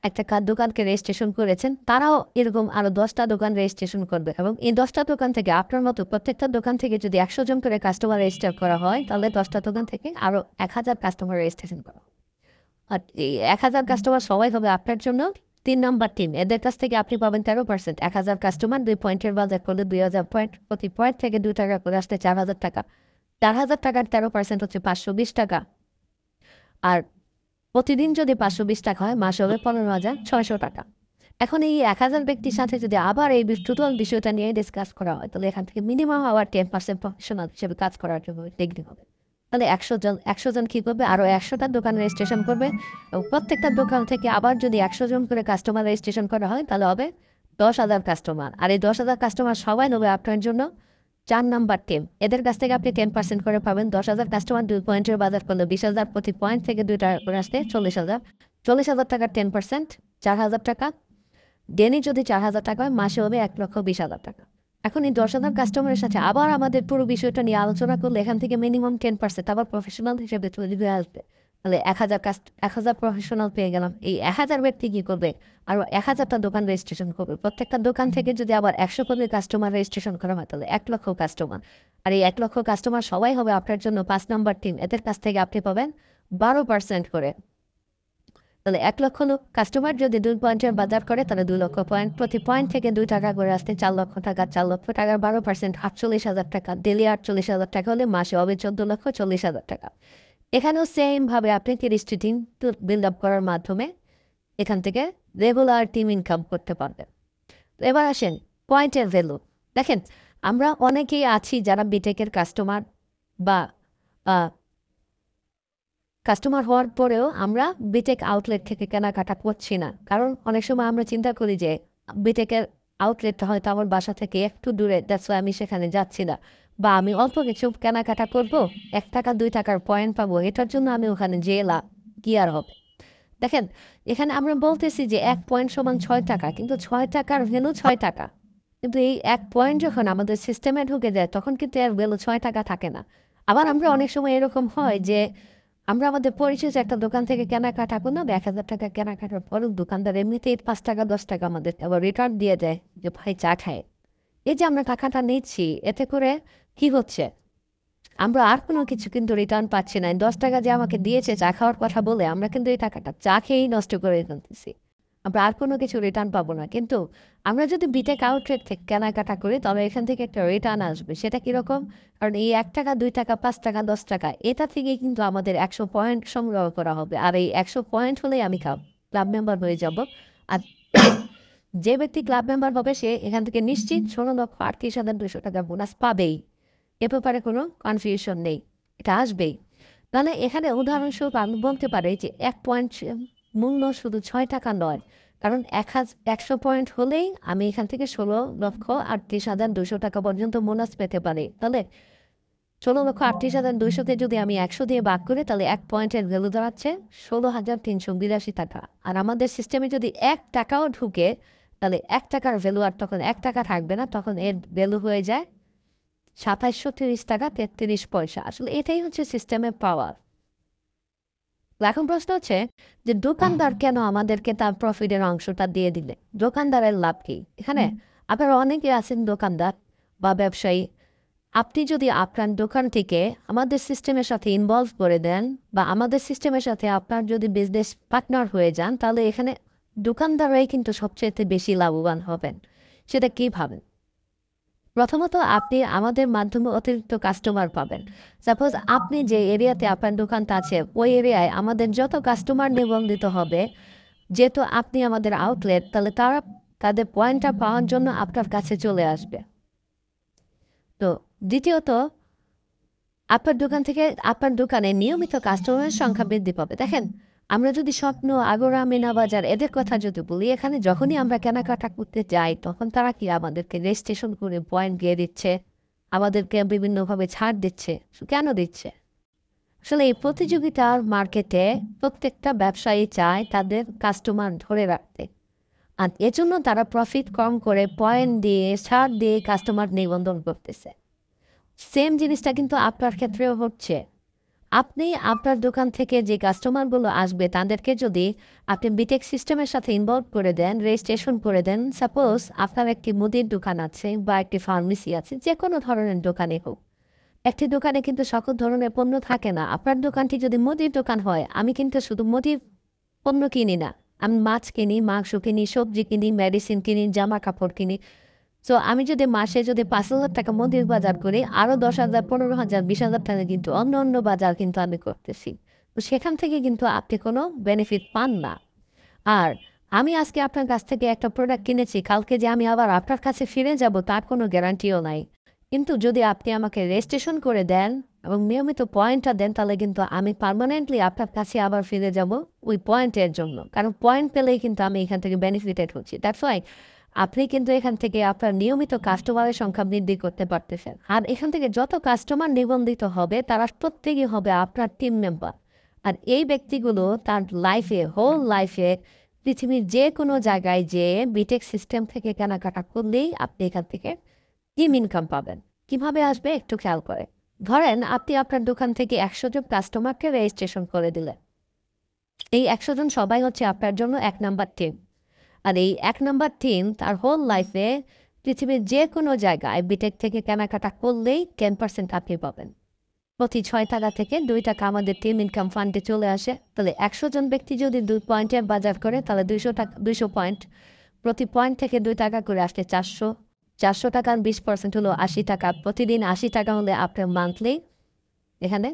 Speaker 1: একটা দোকানকে রেজিস্ট্রেশন করেছেন, তারাও এরকম আরও 10টা দোকান রেজিস্ট্রেশন করবে, এবং এই 10টা দোকান থেকে আপনার মতো প্রত্যেকটা দোকান থেকে যদি 100 জন করে কাস্টমার রেজিস্টার করা হয়, তাহলে 10টা দোকান থেকে আরও 1000 কাস্টমার রেজিস্ট্রেশন করা হয়। আর এই 1000 কাস্টমার সবাই হবে আপনার জন্য 3 নাম্বার টিম। এদের কাছ থেকে আপনি পাবেন 13%। 1000 কাস্টমার 2 পয়েন্টের বাজার করলে 2000 পয়েন্ট, প্রতি পয়েন্ট থেকে 2 টাকা করে আসলে 4000 টাকা। 4000 টাকার 13% হচ্ছে 520 টাকা। আর প্রতিদিন যদি 520 টাকা হয়, মাসে হবে 15,600 টাকা। এখন এই 1000 ব্যক্তির সাথে যদি আবার এই টোটাল বিষয়টা নিয়ে ডিসকাস করা হয়, তাহলে এখান থেকে মিনিমাম আবার 10% প্রফেশনাল হিসেবে কাজ করার জন্য ডিগ্রি হবে। তাহলে 100 জন কী করবে? আরও 100টা দোকান রেজিস্ট্রেশন করবে, এবং প্রত্যেকটা দোকান থেকে আবার যদি 100 জন করে কাস্টমার রেজিস্ট্রেশন করা হয়, তাহলে হবে 10,000 কাস্টমার। আর এই 10,000 কাস্টমার সবাই নেবে আপনার জন্য 4 নাম্বার টিম। এদের কাছ থেকে আপনি 10% করে পাবেন। 10,000 কাস্টমার 2 পয়েন্টের বাজার করলে 20,000, প্রতি পয়েন্ট থেকে 2 টাকা করে আসলে 40,000। 40,000 টাকার 10% 4,000 টাকা। ডেলি যদি 4,000 টাকা হয়, মাসে হবে 1,20,000 টাকা। এখন এই 10,000 কাস্টমারের সাথে আবার আমাদের পুরো বিষয়টা নিয়ে আলোচনা করলে এখান থেকে মিনিমাম 10% আবার প্রফেশনাল হিসেবে তৈরি আসবে। তাহলে 1,000 প্রফেশনাল পেয়ে গেলাম। এই 1,000 ব্যক্তি কী করবে? আরও 1,000টা দোকান রেজিস্ট্রেশন করবে। প্রত্যেকটা দোকান থেকে যদি আবার 100 করে কাস্টমার রেজিস্ট্রেশন করা হয়, তাহলে 1,00,000 কাস্টমার। আর এই 1,00,000 কাস্টমার সবাই হবে আপনার জন্য 5 নাম্বার টিম। এদের কাছ থেকে আপনি পাবেন 12% করে। তাহলে 1,00,000 কাস্টমার যদি 2 পয়েন্টের বাজার করে, তাহলে 2,00,000 পয়েন্ট, প্রতি পয়েন্ট থেকে 2 টাকা করে আসতে 4,00,000 টাকা। 4,00,000 টাকার 12% 48,000 টাকা। ডেলি 48,000 টাকা হলে মাসে হবে 14,40,000 টাকা। এখানেও সেমভাবে আপনি 30টি টিম বিল্ড আপ করার মাধ্যমে এখান থেকে রেগুলার টিম ইনকাম করতে পারবেন। এবার আসেন পয়েন্টের ভ্যালু। দেখেন, আমরা অনেকেই আছি যারা বিটেকের কাস্টমার বা কাস্টমার হওয়ার পরেও আমরা বিটেক আউটলেট থেকে কেনাকাটা করছি না। কারণ অনেক সময় আমরা চিন্তা করি যে বিটেকের আউটলেটটা হয়তো আমার বাসা থেকে একটু দূরে, দ্যাটস ওয়াই আমি সেখানে যাচ্ছি না। বা আমি অল্প কিছু কেনাকাটা করব, 1 টাকা 2 টাকার পয়েন্ট পাবো, এটার জন্য আমি ওখানে গেলাম, কি আর হবে? দেখেন, এখানে আমরা বলতেছি যে 1 পয়েন্ট সমান 6 টাকা, কিন্তু 6 টাকার ভ্যালু 6 টাকা। কিন্তু এই 1 পয়েন্ট যখন আমাদের সিস্টেমে ঢুকে যায়, তখন কিন্তু এর ভ্যালু 6 টাকা থাকে না। আবার আমরা অনেক সময় এরকম হয় যে আমরা আমাদের পরিচিত একটা দোকান থেকে কেনাকাটা করলাম, 1,000 টাকা কেনাকাটার পরও দোকানদার এমনিতেই 5 টাকা 10 টাকা আমাদের আবার রিটার্ন দিয়ে দেয় যে ভাই চা খায়। এই যে আমরা টাকাটা নিচ্ছি, এতে করে কি হচ্ছে? আমরা আর কোনো কিছু কিন্তু রিটার্ন পাচ্ছি না। 10 টাকা যে আমাকে দিয়েছে চা খাওয়ার কথা বলে, আমরা কিন্তু এই টাকাটা চা খেয়েই নষ্ট করে ফেলতেছি। আমরা আর কোনো কিছু রিটার্ন পাবো না। কিন্তু আমরা যদি বিটেক আউটলেট থেকে কেনাকাটা করি, তবে এখান থেকে একটা রিটার্ন আসবে। সেটা কীরকম? কারণ এই 1 টাকা 2 টাকা 5 টাকা 10 টাকা, এটা থেকেই কিন্তু আমাদের 100 পয়েন্ট সংগ্রহ করা হবে। আর এই 100 পয়েন্ট হলেই আমি ক্লাব মেম্বার হয়ে যাব। আর যে ব্যক্তি ক্লাব মেম্বার হবে, সে এখান থেকে নিশ্চিত 16,38,200 টাকা বোনাস পাবেই। এ ব্যাপারে কোনো কনফিউশন নেই, এটা আসবেই। তাহলে এখানে উদাহরণস্বরূপ আমি বলতে পারি যে 1 পয়েন্ট মূল্য শুধু 6 টাকা নয়, কারণ 100 পয়েন্ট হলেই আমি এখান থেকে 16,38,200 টাকা পর্যন্ত বোনাস পেতে পারি। তাহলে 16,38,200-কে যদি আমি 100 দিয়ে ভাগ করি তাহলে 1 পয়েন্টের ভ্যালু দাঁড়াচ্ছে 16,382 টাকা। আর আমাদের সিস্টেমে যদি 1 টাকাও ঢুকে তাহলে 1 টাকার ভ্যালু আর তখন 1 টাকা থাকবে না, তখন এর ভ্যালু হয়ে যায় 2730 টাকা 33 পয়সা। আসলে এটাই হচ্ছে সিস্টেমের পাওয়ার। এখন প্রশ্ন হচ্ছে যে দোকানদার কেন আমাদেরকে তার প্রফিটের অংশটা দিয়ে দিলে? দোকানদারের লাভ কি এখানে? আপনারা অনেকে আছেন দোকানদার বা ব্যবসায়ী, আপনি যদি আপনার দোকান থেকে আমাদের সিস্টেমের সাথে ইনভলভ করে দেন বা আমাদের সিস্টেমের সাথে আপনার যদি বিজনেস পার্টনার হয়ে যান, তাহলে এখানে দোকানদাররাই কিন্তু সবচেয়ে বেশি লাভবান হবেন। সেটা কীভাবে? প্রথমত আপনি আমাদের মাধ্যমে অতিরিক্ত কাস্টমার পাবেন। সাপোজ আপনি যে এরিয়াতে আপনার দোকানটা আছে ওই এরিয়ায় আমাদের যত কাস্টমার নিবন্ধিত হবে, যেহেতু আপনি আমাদের আউটলেট, তাহলে তারা তাদের পয়েন্টটা পাওয়ার জন্য আপনার কাছে চলে আসবে। তো দ্বিতীয়ত আপনার দোকান থেকে আপনার দোকানে নিয়মিত কাস্টমারের সংখ্যা বৃদ্ধি পাবে। দেখেন, আমরা যদি স্বপ্ন, আগরা, মিনা বাজার এদের কথা যদি বলি, এখানে যখনই আমরা কেনাকাটা করতে যাই তখন তারা কি আমাদেরকে রেজিস্ট্রেশন করে পয়েন্ট দিয়ে দিচ্ছে, আমাদেরকে বিভিন্নভাবে ছাড় দিচ্ছে। কেন দিচ্ছে? আসলে এই প্রতিযোগিতার মার্কেটে প্রত্যেকটা ব্যবসায়ী চায় তাদের কাস্টমার ধরে রাখতে, আর এজন্য তারা প্রফিট কম করে পয়েন্ট দিয়ে, ছাড় দিয়ে কাস্টমার নিবন্ধন করতেছে। সেম জিনিসটা কিন্তু আপনার ক্ষেত্রেও হচ্ছে। আপনি আপনার দোকান থেকে যে কাস্টমারগুলো আসবে তাদেরকে যদি আপনি বিটেক সিস্টেমের সাথে ইনভলভ করে দেন, রেজিস্ট্রেশন করে দেন, সাপোজ আপনার একটি মুদির দোকান আছে বা একটি ফার্মেসি আছে, যে কোনো ধরনের দোকানে হোক, একটি দোকানে কিন্তু সকল ধরনের পণ্য থাকে না। আপনার দোকানটি যদি মুদির দোকান হয়, আমি কিন্তু শুধু মুদির পণ্য কিনি না, আমি মাছ কিনি, মাংস কিনি, সবজি কিনি, মেডিসিন কিনি, জামা কাপড় কিনি। সো আমি যদি মাসে যদি 5,000 টাকা মুদির বাজার করি, আরও 10,000, 15,000, 20,000 টাকা কিন্তু অন্য অন্য বাজার কিন্তু আমি করতেছি। তো সেখান থেকে কিন্তু আপনি কোনো বেনিফিট পান না। আর আমি আজকে আপনার কাছ থেকে একটা প্রোডাক্ট কিনেছি, কালকে যে আমি আবার আপনার কাছে ফিরে যাব তার কোনো গ্যারান্টিও নাই। কিন্তু যদি আপনি আমাকে রেজিস্ট্রেশন করে দেন এবং নিয়মিত পয়েন্টটা দেন, তাহলে কিন্তু আমি পার্মানেন্টলি আপনার কাছে আবার ফিরে যাব ওই পয়েন্টের জন্য। কারণ পয়েন্ট পেলেই কিন্তু আমি এখান থেকে বেনিফিটেড হচ্ছি। দ্যাটস ওয়াই আপনি কিন্তু এখান থেকে আপনার নিয়মিত কাস্টমারের সংখ্যা বৃদ্ধি করতে পারতেছেন। আর এখান থেকে যত কাস্টমার নিবন্ধিত হবে তারা প্রত্যেকেই হবে আপনার টিম মেম্বার। আর এই ব্যক্তিগুলো তার লাইফে, হোল লাইফে পৃথিবীর যে কোনো জায়গায় যেয়ে বিটেক সিস্টেম থেকে কেনাকাটা করলেই আপনি এখান থেকে টিম ইনকাম পাবেন। কিভাবে আসবে একটু খেয়াল করে। ধরেন আপনি আপনার দোকান থেকে 100 জন কাস্টমারকে রেজিস্ট্রেশন করে দিলেন। এই 100 জন সবাই হচ্ছে আপনার জন্য 1 নাম্বার টিম। আর এই 1 নাম্বার টিম তার হোল লাইফে পৃথিবীর যে কোনো জায়গায় বিটেক থেকে কেনাকাটা করলেই 10% আপনি পাবেন। প্রতি 6 টাকা থেকে 2 টাকা আমাদের টিম ইনকাম ফান্ডে চলে আসে। তাহলে 100 জন ব্যক্তি যদি 2 পয়েন্টের বাজার করে, তাহলে 200 পয়েন্ট, প্রতি পয়েন্ট থেকে 2 টাকা করে আসলে 400 টাকার 20% হলো 80 টাকা। প্রতিদিন 80 টাকা হলে আপনার মান্থলি এখানে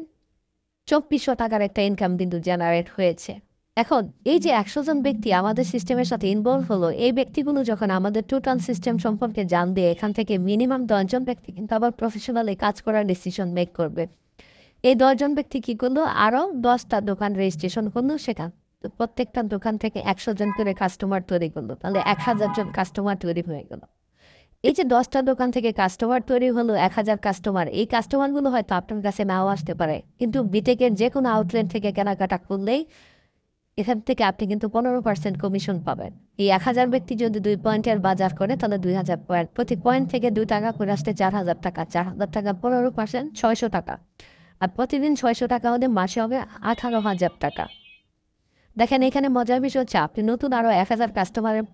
Speaker 1: 2400 টাকার একটা ইনকাম কিন্তু জেনারেট হয়েছে। এখন এই যে 100 জন ব্যক্তি আমাদের সিস্টেমের সাথে ইনভলভ হলো, এই ব্যক্তিগুলো যখন আমাদের টোটাল সিস্টেম সম্পর্কে জানবে, এখান থেকে মিনিমাম 10 জন ব্যক্তি কিন্তু আবার প্রফেশনালি কাজ করার ডিসিশন মেক করবে। এই 10 জন ব্যক্তি কী করলো? আরও 10টা দোকান রেজিস্ট্রেশন করলো। সেখান প্রত্যেকটা দোকান থেকে 100 জন করে কাস্টমার তৈরি করলো। তাহলে 1000 জন কাস্টমার তৈরি হয়ে গেল। এই যে 10টা দোকান থেকে কাস্টমার তৈরি হলো 1000 কাস্টমার, এই কাস্টমারগুলো হয়তো আপনার কাছে নাও আসতে পারে, কিন্তু বিটেকের যে কোনো আউটলেট থেকে কেনাকাটা করলেই এখান থেকে আপনি কিন্তু 15% কমিশন পাবেন। এই 1000 ব্যক্তি যদি 2 পয়েন্টের বাজার করে, তাহলে 2000 পয়েন্ট, প্রতি পয়েন্ট থেকে 2 টাকা করে আসতে 4000 টাকা, 4000 টাকা 15%, 600 টাকা। আর প্রতিদিন 600 টাকা হলে মাসে হবে 18,000 টাকা। দেখেন, এখানে মজার বিষয় হচ্ছে আপনি নতুন আরও 1000 কাস্টমারের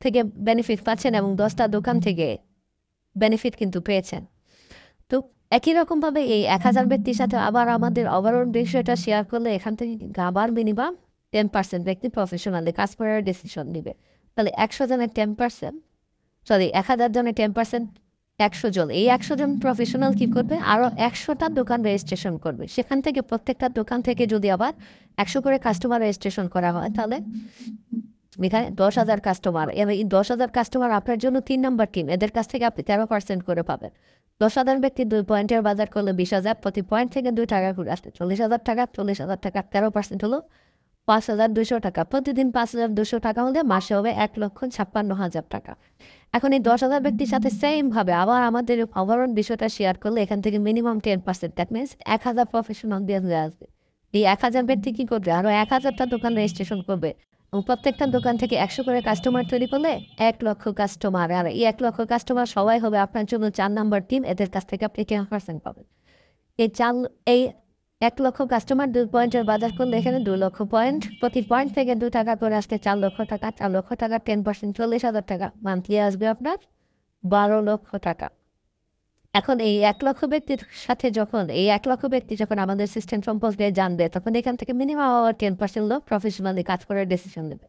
Speaker 1: থেকে বেনিফিট পাচ্ছেন এবং 10টা দোকান থেকে বেনিফিট কিন্তু পেয়েছেন। তো একই রকমভাবে এই 1000 ব্যক্তির সাথে আবার আমাদের ওভারঅল বিষয়টা শেয়ার করলে এখান থেকে আবার মিনিমাম 10% ব্যক্তি প্রফেশনালি কাজ করার ডিসিশন নেবে। তাহলে 100 জনের 10%, 1000 জনের 10%, 100 জন। এই 100 জন প্রফেশনাল কী করবে? আরও 100টা দোকান রেজিস্ট্রেশন করবে। সেখান থেকে প্রত্যেকটা দোকান থেকে যদি আবার 100 করে কাস্টমার রেজিস্ট্রেশন করা হয়, তাহলে এখানে 10,000 কাস্টমার, এবং এই 10,000 কাস্টমার আপনার জন্য 3 নাম্বার টিম, এদের কাছ থেকে আপনি 13% করে পাবেন। 10,000 ব্যক্তি 2 পয়েন্টের বাজার করলে 20,000, প্রতি পয়েন্ট থেকে 2 টাকা করে আসলে 40,000 টাকা, 40,000 টাকা 13% হলো 5,200 টাকা, প্রতিদিন 5,200 টাকা হলে মাসে হবে 1,56,000 টাকা। এখন এই 10,000 ব্যক্তির সাথে সেম ভাবে আবার আমাদের ওভারঅল বিষয়টা শেয়ার করলে এখান থেকে মিনিমাম 10%, দ্যাট মিনস 1,000 প্রফেশনাল দিয়ে আসবে। এই 1,000 ব্যক্তি কি করবে? আরো 1,000টা দোকান রেজিস্ট্রেশন করবে এবং প্রত্যেকটা দোকান থেকে 100 করে কাস্টমার তৈরি করলে 1,00,000 কাস্টমার, আর এই 1,00,000 কাস্টমার সবাই হবে আপনার জন্য 4 নাম্বার টিম। এদের কাছ থেকে আপনি 10% পাবেন। এই 1,00,000 কাস্টমার 2 পয়েন্টের বাজার করলে এখানে 2,00,000 পয়েন্ট, প্রতি পয়েন্ট থেকে 2 টাকা করে আসলে 4,00,000 টাকা, 4,00,000 টাকা 10%, 40,000 টাকা মান্থলি আসবে আপনার 12,00,000 টাকা। এখন এই 1,00,000 ব্যক্তির সাথে এই 1,00,000 ব্যক্তি যখন আমাদের সিস্টেম সম্পর্কে জানবে, তখন এখান থেকে মিনিমাম 10% লোক প্রফেশনালি কাজ করার ডিসিশন নেবে।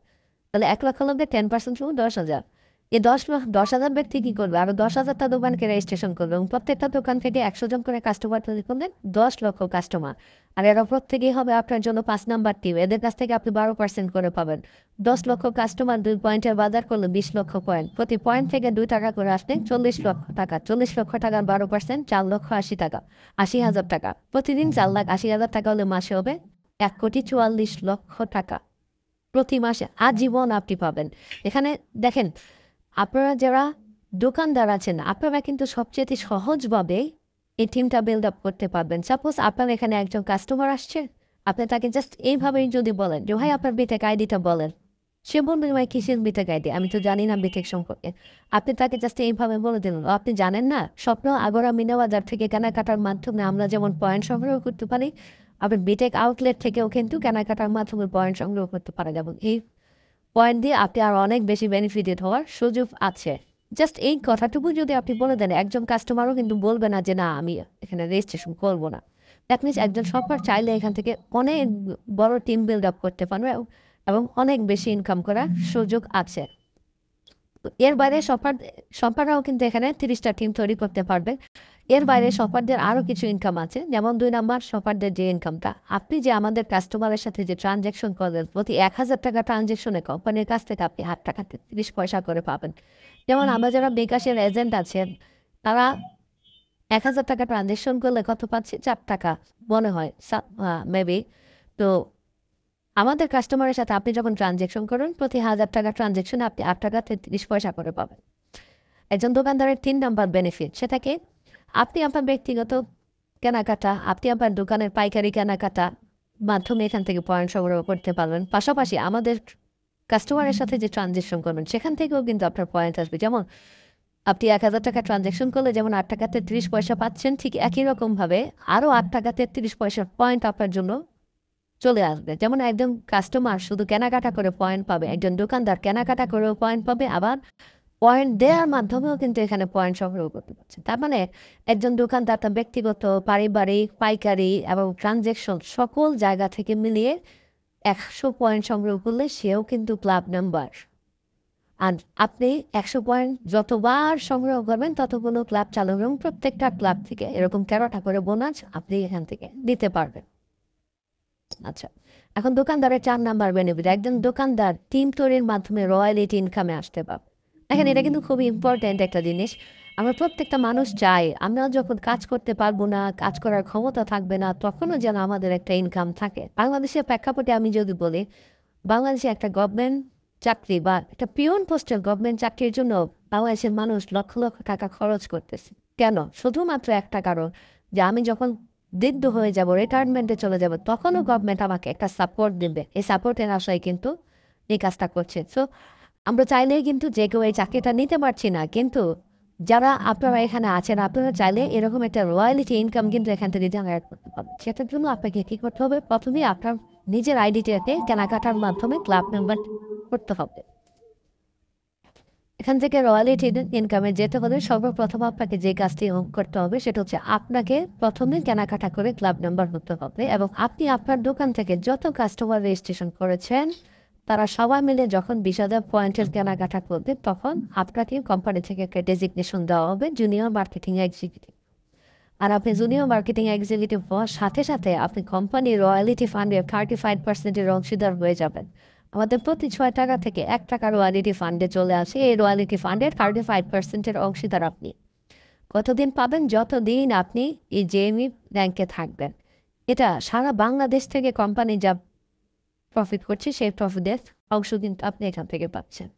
Speaker 1: তাহলে 1,00,000 লোকের 10% শুধু 10,000। এই 10,000 ব্যক্তি কি করবে? আরো 10,000টা দোকানকে রেজিস্ট্রেশন করবে এবং প্রত্যেকটা দোকান থেকে 100 জন করে কাস্টমার তৈরি করলেন, 10,00,000 কাস্টমার। আর এরা প্রত্যেকেই হবে আপনার জন্য 5 নাম্বার টিম। এদের কাছ থেকে আপনি 12% করে পাবেন। 10,00,000 কাস্টমার 2 পয়েন্টের বাজার করলে 20,00,000 পয়েন্ট, প্রতি পয়েন্ট থেকে 2 টাকা করে আসলে 40,00,000 টাকা, 40,00,000 টাকার 12% 4,80,000 টাকা, 80,000 টাকা। প্রতিদিন 4,80,000 টাকা হলে মাসে হবে 1,44,00,000 টাকা প্রতি মাসে আজীবন আপনি পাবেন। এখানে দেখেন, আপনারা যারা দোকানদার আছেন, আপনারা কিন্তু সবচেয়ে সহজভাবে এই টিমটা বিল্ড আপ করতে পারবেন। সাপোজ আপনার এখানে একজন কাস্টমার আসছে, আপনি তাকে জাস্ট এইভাবেই যদি বলেন যে ভাই আপনার বিটেক আইডিটা বলেন, সে বলবেন ভাই কিসের বিটেক আইডি, আমি তো জানি না বিটেক সম্পর্কে। আপনি তাকে জাস্ট এইভাবে বলে দিলেন, আপনি জানেন না স্বপ্ন আগরা মিনা বাজার থেকে কেনাকাটার মাধ্যমে আমরা যেমন পয়েন্ট সংগ্রহ করতে পারি, আপনি বিটেক আউটলেট থেকেও কিন্তু কেনাকাটার মাধ্যমে পয়েন্ট সংগ্রহ করতে পারেন এবং এই পয়েন্ট দিয়ে আপনি আর অনেক বেশি বেনিফিটেড হওয়ার সুযোগ আছে। জাস্ট এই কথাটুকু যদি আপনি বলে দেন, একজন কাস্টমারও কিন্তু বলবে না যে না আমি এখানে রেজিস্ট্রেশন করবো না। দ্যাট মিনস একজন শপার চাইলে এখান থেকে অনেক বড় টিম বিল্ড আপ করতে পারবে এবং অনেক বেশি ইনকাম করার সুযোগ আছে। এর বাইরে শপাররাও কিন্তু এখানে 30টা টিম তৈরি করতে পারবে। এর বাইরে শপারদের আরও কিছু ইনকাম আছে, যেমন 2 নাম্বার শপারদের যে ইনকামটা, আপনি যে আমাদের কাস্টমারের সাথে যে ট্রানজ্যাকশন করলেন, প্রতি 1,000 টাকা ট্রানজ্যাকশনে কোম্পানির কাছ থেকে আপনি 8 টাকা 30 পয়সা করে পাবেন। যেমন আমরা যারা বিকাশের এজেন্ট আছেন, তারা 1,000 টাকা ট্রানজ্যাকশন করলে কত পাচ্ছে? 4 টাকা মনে হয় মেবি। তো আমাদের কাস্টমারের সাথে আপনি যখন ট্রানজ্যাকশন করেন, প্রতি 1,000 টাকা ট্রানজ্যাকশনে আপনি 8 টাকা 30 পয়সা করে পাবেন। একজন দোকানদারের 3 নাম্বার বেনিফিট, সেটাকে আপনি আপনার ব্যক্তিগত কেনাকাটা, আপনি আপনার দোকানের পাইকারি কেনাকাটা মাধ্যমে এখান থেকে পয়েন্ট সংগ্রহ করতে পারবেন। পাশাপাশি আমাদের কাস্টমারের সাথে যে ট্রানজ্যাকশন করবেন, সেখান থেকেও কিন্তু আপনার পয়েন্ট আসবে। যেমন আপনি 1,000 টাকা ট্রানজ্যাকশন করলে যেমন 8 টাকা 30 পয়সা পাচ্ছেন, ঠিক একই রকমভাবে আরও 8 টাকা 33 পয়সার পয়েন্ট আপনার জন্য চলে আসবে। যেমন একজন কাস্টমার শুধু কেনাকাটা করে পয়েন্ট পাবে, একজন দোকানদার কেনাকাটা করেও পয়েন্ট পাবে, আবার পয়েন্ট দেওয়ার মাধ্যমেও কিন্তু এখানে পয়েন্ট সংগ্রহ করতে পারছে। তার মানে একজন দোকানদার তার ব্যক্তিগত, পারিবারিক, পাইকারি এবং ট্রানজ্যাকশন সকল জায়গা থেকে মিলিয়ে 100 পয়েন্ট সংগ্রহ করলে সেও কিন্তু ক্লাব মেম্বার। আর আপনি 100 পয়েন্ট যতবার সংগ্রহ করবেন ততগুলো ক্লাব চালু এবং প্রত্যেকটা ক্লাব থেকে এরকম 13টা করে বোনাস আপনি এখান থেকে দিতে পারবেন। আচ্ছা, এখন দোকানদারের 4 নাম্বার বেনিফিট, একজন দোকানদার টিম তৈরির মাধ্যমে রয়্যালিটি ইনকামে আসতে পারবে। দেখেন, এটা কিন্তু খুবই ইম্পর্ট্যান্ট একটা জিনিস। আমরা প্রত্যেকটা মানুষ চাই আমরা যখন কাজ করতে পারবো না, কাজ করার ক্ষমতা থাকবে না, তখনও যেন আমাদের একটা ইনকাম থাকে। বাংলাদেশের প্রেক্ষাপটে আমি যদি বলি, বাংলাদেশে একটা গভর্নমেন্ট চাকরি বা একটা পিওন পোস্টের গভর্নমেন্ট চাকরির জন্য বাংলাদেশের মানুষ লক্ষ লক্ষ টাকা খরচ করতেছে। কেন? শুধুমাত্র একটা কারণ, যে আমি যখন বৃদ্ধ হয়ে যাব, রিটায়ারমেন্টে চলে যাব, তখনও গভর্নমেন্ট আমাকে একটা সাপোর্ট দেবে। এই সাপোর্টের আশায় কিন্তু এই কাজটা করছে। সো আমরা চাইলেই কিন্তু যে কেউ এই চাকরিটা নিতে পারছি না, কিন্তু যারা আপনারা এখানে আছেন, আপনারা চাইলে এরকম একটা রয়্যালিটি ইনকাম কিন্তু এখান থেকে জেনারেট করতে পারবেন। সেটার জন্য আপনাকে কী করতে হবে? প্রথমেই আপনার নিজের আইডিটাকে কেনাকাটার মাধ্যমে ক্লাব মেম্বার করতে হবে। এখান থেকে রয়্যালিটি ইনকামে যেতে হলে সর্বপ্রথম আপনাকে যে কাজটি করতে হবে সেটা হচ্ছে আপনাকে প্রথমে কেনাকাটা করে ক্লাব মেম্বার হতে হবে এবং আপনি আপনার দোকান থেকে যত কাস্টমার রেজিস্ট্রেশন করেছেন তারা সবাই মিলে যখন 20,000 পয়েন্টের কেনাকাটা করবে, তখন আপনাকে কোম্পানি থেকে একটা ডেজিগনেশন দেওয়া হবে জুনিয়র মার্কেটিং এক্সিকিউটিভ। আর আপনি জুনিয়র মার্কেটিং এক্সিকিউটিভ হওয়ার সাথে সাথে আপনি কোম্পানির রয়্যালিটি ফান্ডের 35%-এর অংশীদার হয়ে যাবেন। আমাদের প্রতি 6 টাকা থেকে 1 টাকা রয়্যালিটি ফান্ডে চলে আসে। এই রয়্যালিটি ফান্ডের 35%-এর অংশীদার আপনি কতদিন পাবেন? যতদিন আপনি এই জেএমই র্যাঙ্কে থাকবেন। এটা সারা বাংলাদেশ থেকে কোম্পানি যা প্রফিট করছি সেই প্রফিটের অংশ কিন্তু আপনি এখান থেকে পাচ্ছেন।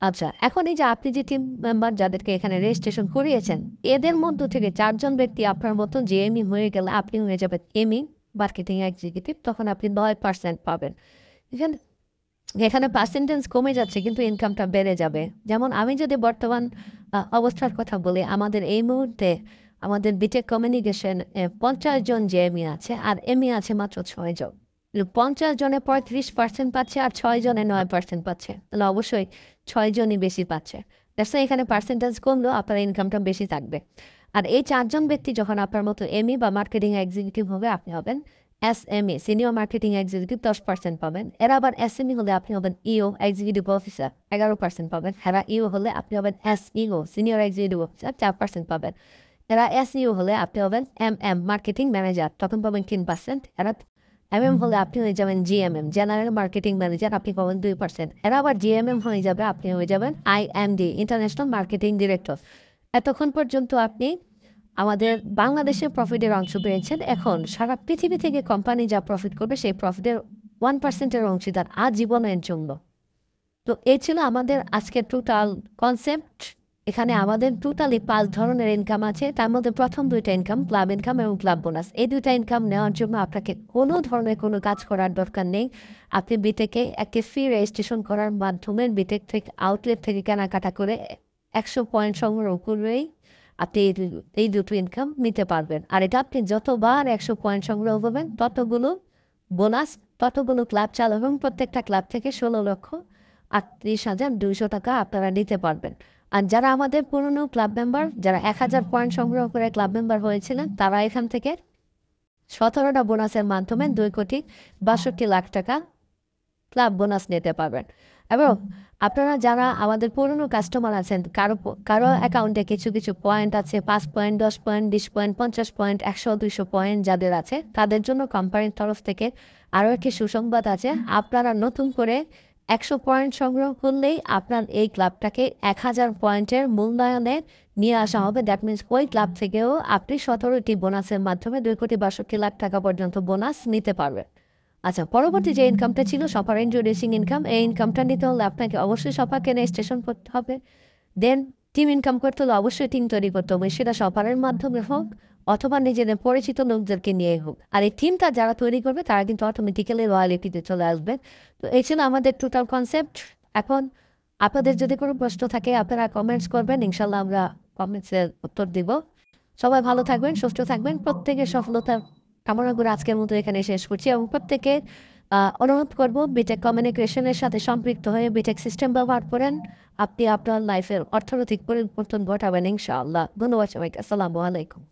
Speaker 1: আচ্ছা, এখন এই যে আপনি যে টিম মেম্বার যাদেরকে এখানে রেজিস্ট্রেশন করিয়েছেন, এদের মধ্য থেকে ৪ জন ব্যক্তি আপনার মতন যে এমই হয়ে গেলে আপনি হয়ে যাবেন এমই মার্কেটিং এক্সিকিউটিভ, তখন আপনি 9% পাবেন। এখানে এখানে পার্সেন্টেজ কমে যাচ্ছে কিন্তু ইনকামটা বেড়ে যাবে। যেমন আমি যদি বর্তমান অবস্থার কথা বলি, আমাদের এই মুহূর্তে আমাদের বিটেক কমিউনিকেশন 50 জন যে এমই আছে, আর এমই আছে মাত্র 6 জন। 50 জনে 35% পাচ্ছে আর 6 জনে 9% পাচ্ছে, তাহলে অবশ্যই 6 জনই বেশি পাচ্ছে। দ্যাটস এখানে পার্সেন্টেজ কমলেও আপনার ইনকামটা বেশি থাকবে। আর এই 4 জন ব্যক্তি যখন আপনার মতো এমই বা মার্কেটিং এক্সিকিউটিভ হবে, আপনি হবেন এসএমই, সিনিয়র মার্কেটিং এক্সিকিউটিভ, 10% পাবেন। এরা আবার এসএমই হলে আপনি হবেন ইও, এক্সিকিউটিভ অফিসার, 11% পাবেন। এরা ইও হলে আপনি হবেন এসইও, সিনিয়র এক্সিকিউটিভ অফিসার, 4% পাবেন। এরা এসইও হলে আপনি হবেন এমএম, মার্কেটিং ম্যানেজার, তখন পাবেন 3%। এরা এমএম হলে আপনি হয়ে যাবেন জিএমএম, জেনারেল মার্কেটিং ম্যানেজার, আপনি পাবেন 2%। এরা আবার জিএমএম হয়ে যাবে, আপনি হয়ে যাবেন আইএমডি, ইন্টারন্যাশনাল মার্কেটিং ডিরেক্টর। এতক্ষণ পর্যন্ত আপনি আমাদের বাংলাদেশে প্রফিটের অংশ পেয়েছেন। এখন সারা পৃথিবী থেকে কোম্পানি যা প্রফিট করবে সেই প্রফিটের 1%-এর অংশীদার আজীবনের জন্য। তো এই ছিল আমাদের আজকের টোটাল কনসেপ্ট। এখানে আমাদের টোটালি 5 ধরনের ইনকাম আছে। তার মধ্যে প্রথম 2টা ইনকাম, ক্লাব ইনকাম এবং ক্লাব বোনাস। এই 2টা ইনকাম নেওয়ার জন্য আপনাকে কোনো ধরনের কোনো কাজ করার দরকার নেই। আপনি বিটেকে একটি ফ্রি রেজিস্ট্রেশন করার মাধ্যমে বিটেক থেকে আউটলেট থেকে কেনাকাটা করে 100 পয়েন্ট সংগ্রহ করেই আপনি এই দুটো ইনকাম নিতে পারবেন। আর এটা আপনি যতবার 100 পয়েন্ট সংগ্রহ করবেন ততগুলো বোনাস, ততগুলো ক্লাব চালু এবং প্রত্যেকটা ক্লাব থেকে 16,38,200 টাকা আপনারা নিতে পারবেন। আর যারা আমাদের পুরনো ক্লাব মেম্বার, যারা 1000 পয়েন্ট সংগ্রহ করে ক্লাব মেম্বার হয়েছিলেন, তারা এখান থেকে 17টা বোনাসের মাধ্যমে 2,62,00,000 টাকা ক্লাব বোনাস নিতে পারবেন। এবং আপনারা যারা আমাদের পুরনো কাস্টমার আছেন, কারো অ্যাকাউন্টে কিছু কিছু পয়েন্ট আছে, 5 point, 10 point, 20 point, 50 point, 100, 200 point যাদের আছে, তাদের জন্য কোম্পানির তরফ থেকে আরও একটি সুসংবাদ আছে। আপনারা নতুন করে 100 পয়েন্ট সংগ্রহ করলেই আপনার এই ক্লাবটাকে 1000 পয়েন্টের মূল্যায়নে নিয়ে আসা হবে। দ্যাট মিনস ওই ক্লাব থেকেও আপনি 17টি বোনাসের মাধ্যমে 2,62,00,000 টাকা পর্যন্ত বোনাস নিতে পারবেন। আচ্ছা, পরবর্তী যে ইনকামটা ছিল শপার ইন্ট্রোডিউসিং ইনকাম, এই ইনকামটা নিতে হলে আপনাকে অবশ্যই শপারকে রেজিস্ট্রেশন করতে হবে। দেন টিম ইনকাম করতে হলে অবশ্যই টিম তৈরি করতে হবে, সেটা শপারের মাধ্যমে হোক অথবা নিজেদের পরিচিত লোকদেরকে নিয়ে হোক। আর এই টিমটা যারা তৈরি করবে তারা কিন্তু অটোমেটিক্যালি রয়্যালিটিতে চলে আসবে। তো এই ছিল আমাদের টোটাল কনসেপ্ট। এখন আপনাদের যদি কোনো প্রশ্ন থাকে আপনারা কমেন্টস করবেন, ইনশাল্লাহ আমরা কমেন্টসের উত্তর দিব। সবাই ভালো থাকবেন, সুস্থ থাকবেন, প্রত্যেকের সফলতা কামনা করে আজকের মতো এখানে শেষ করছি। এবং প্রত্যেকে অনুরোধ করব বিটেক কমিউনিকেশনের সাথে সম্পৃক্ত হয়ে বিটেক সিস্টেম ব্যবহার করেন, আপনি আপনার লাইফের অর্থনৈতিক পরিবর্তন ঘটাবেন ইনশাআল্লাহ। ধন্যবাদ সবাইকে, আসসালামু আলাইকুম।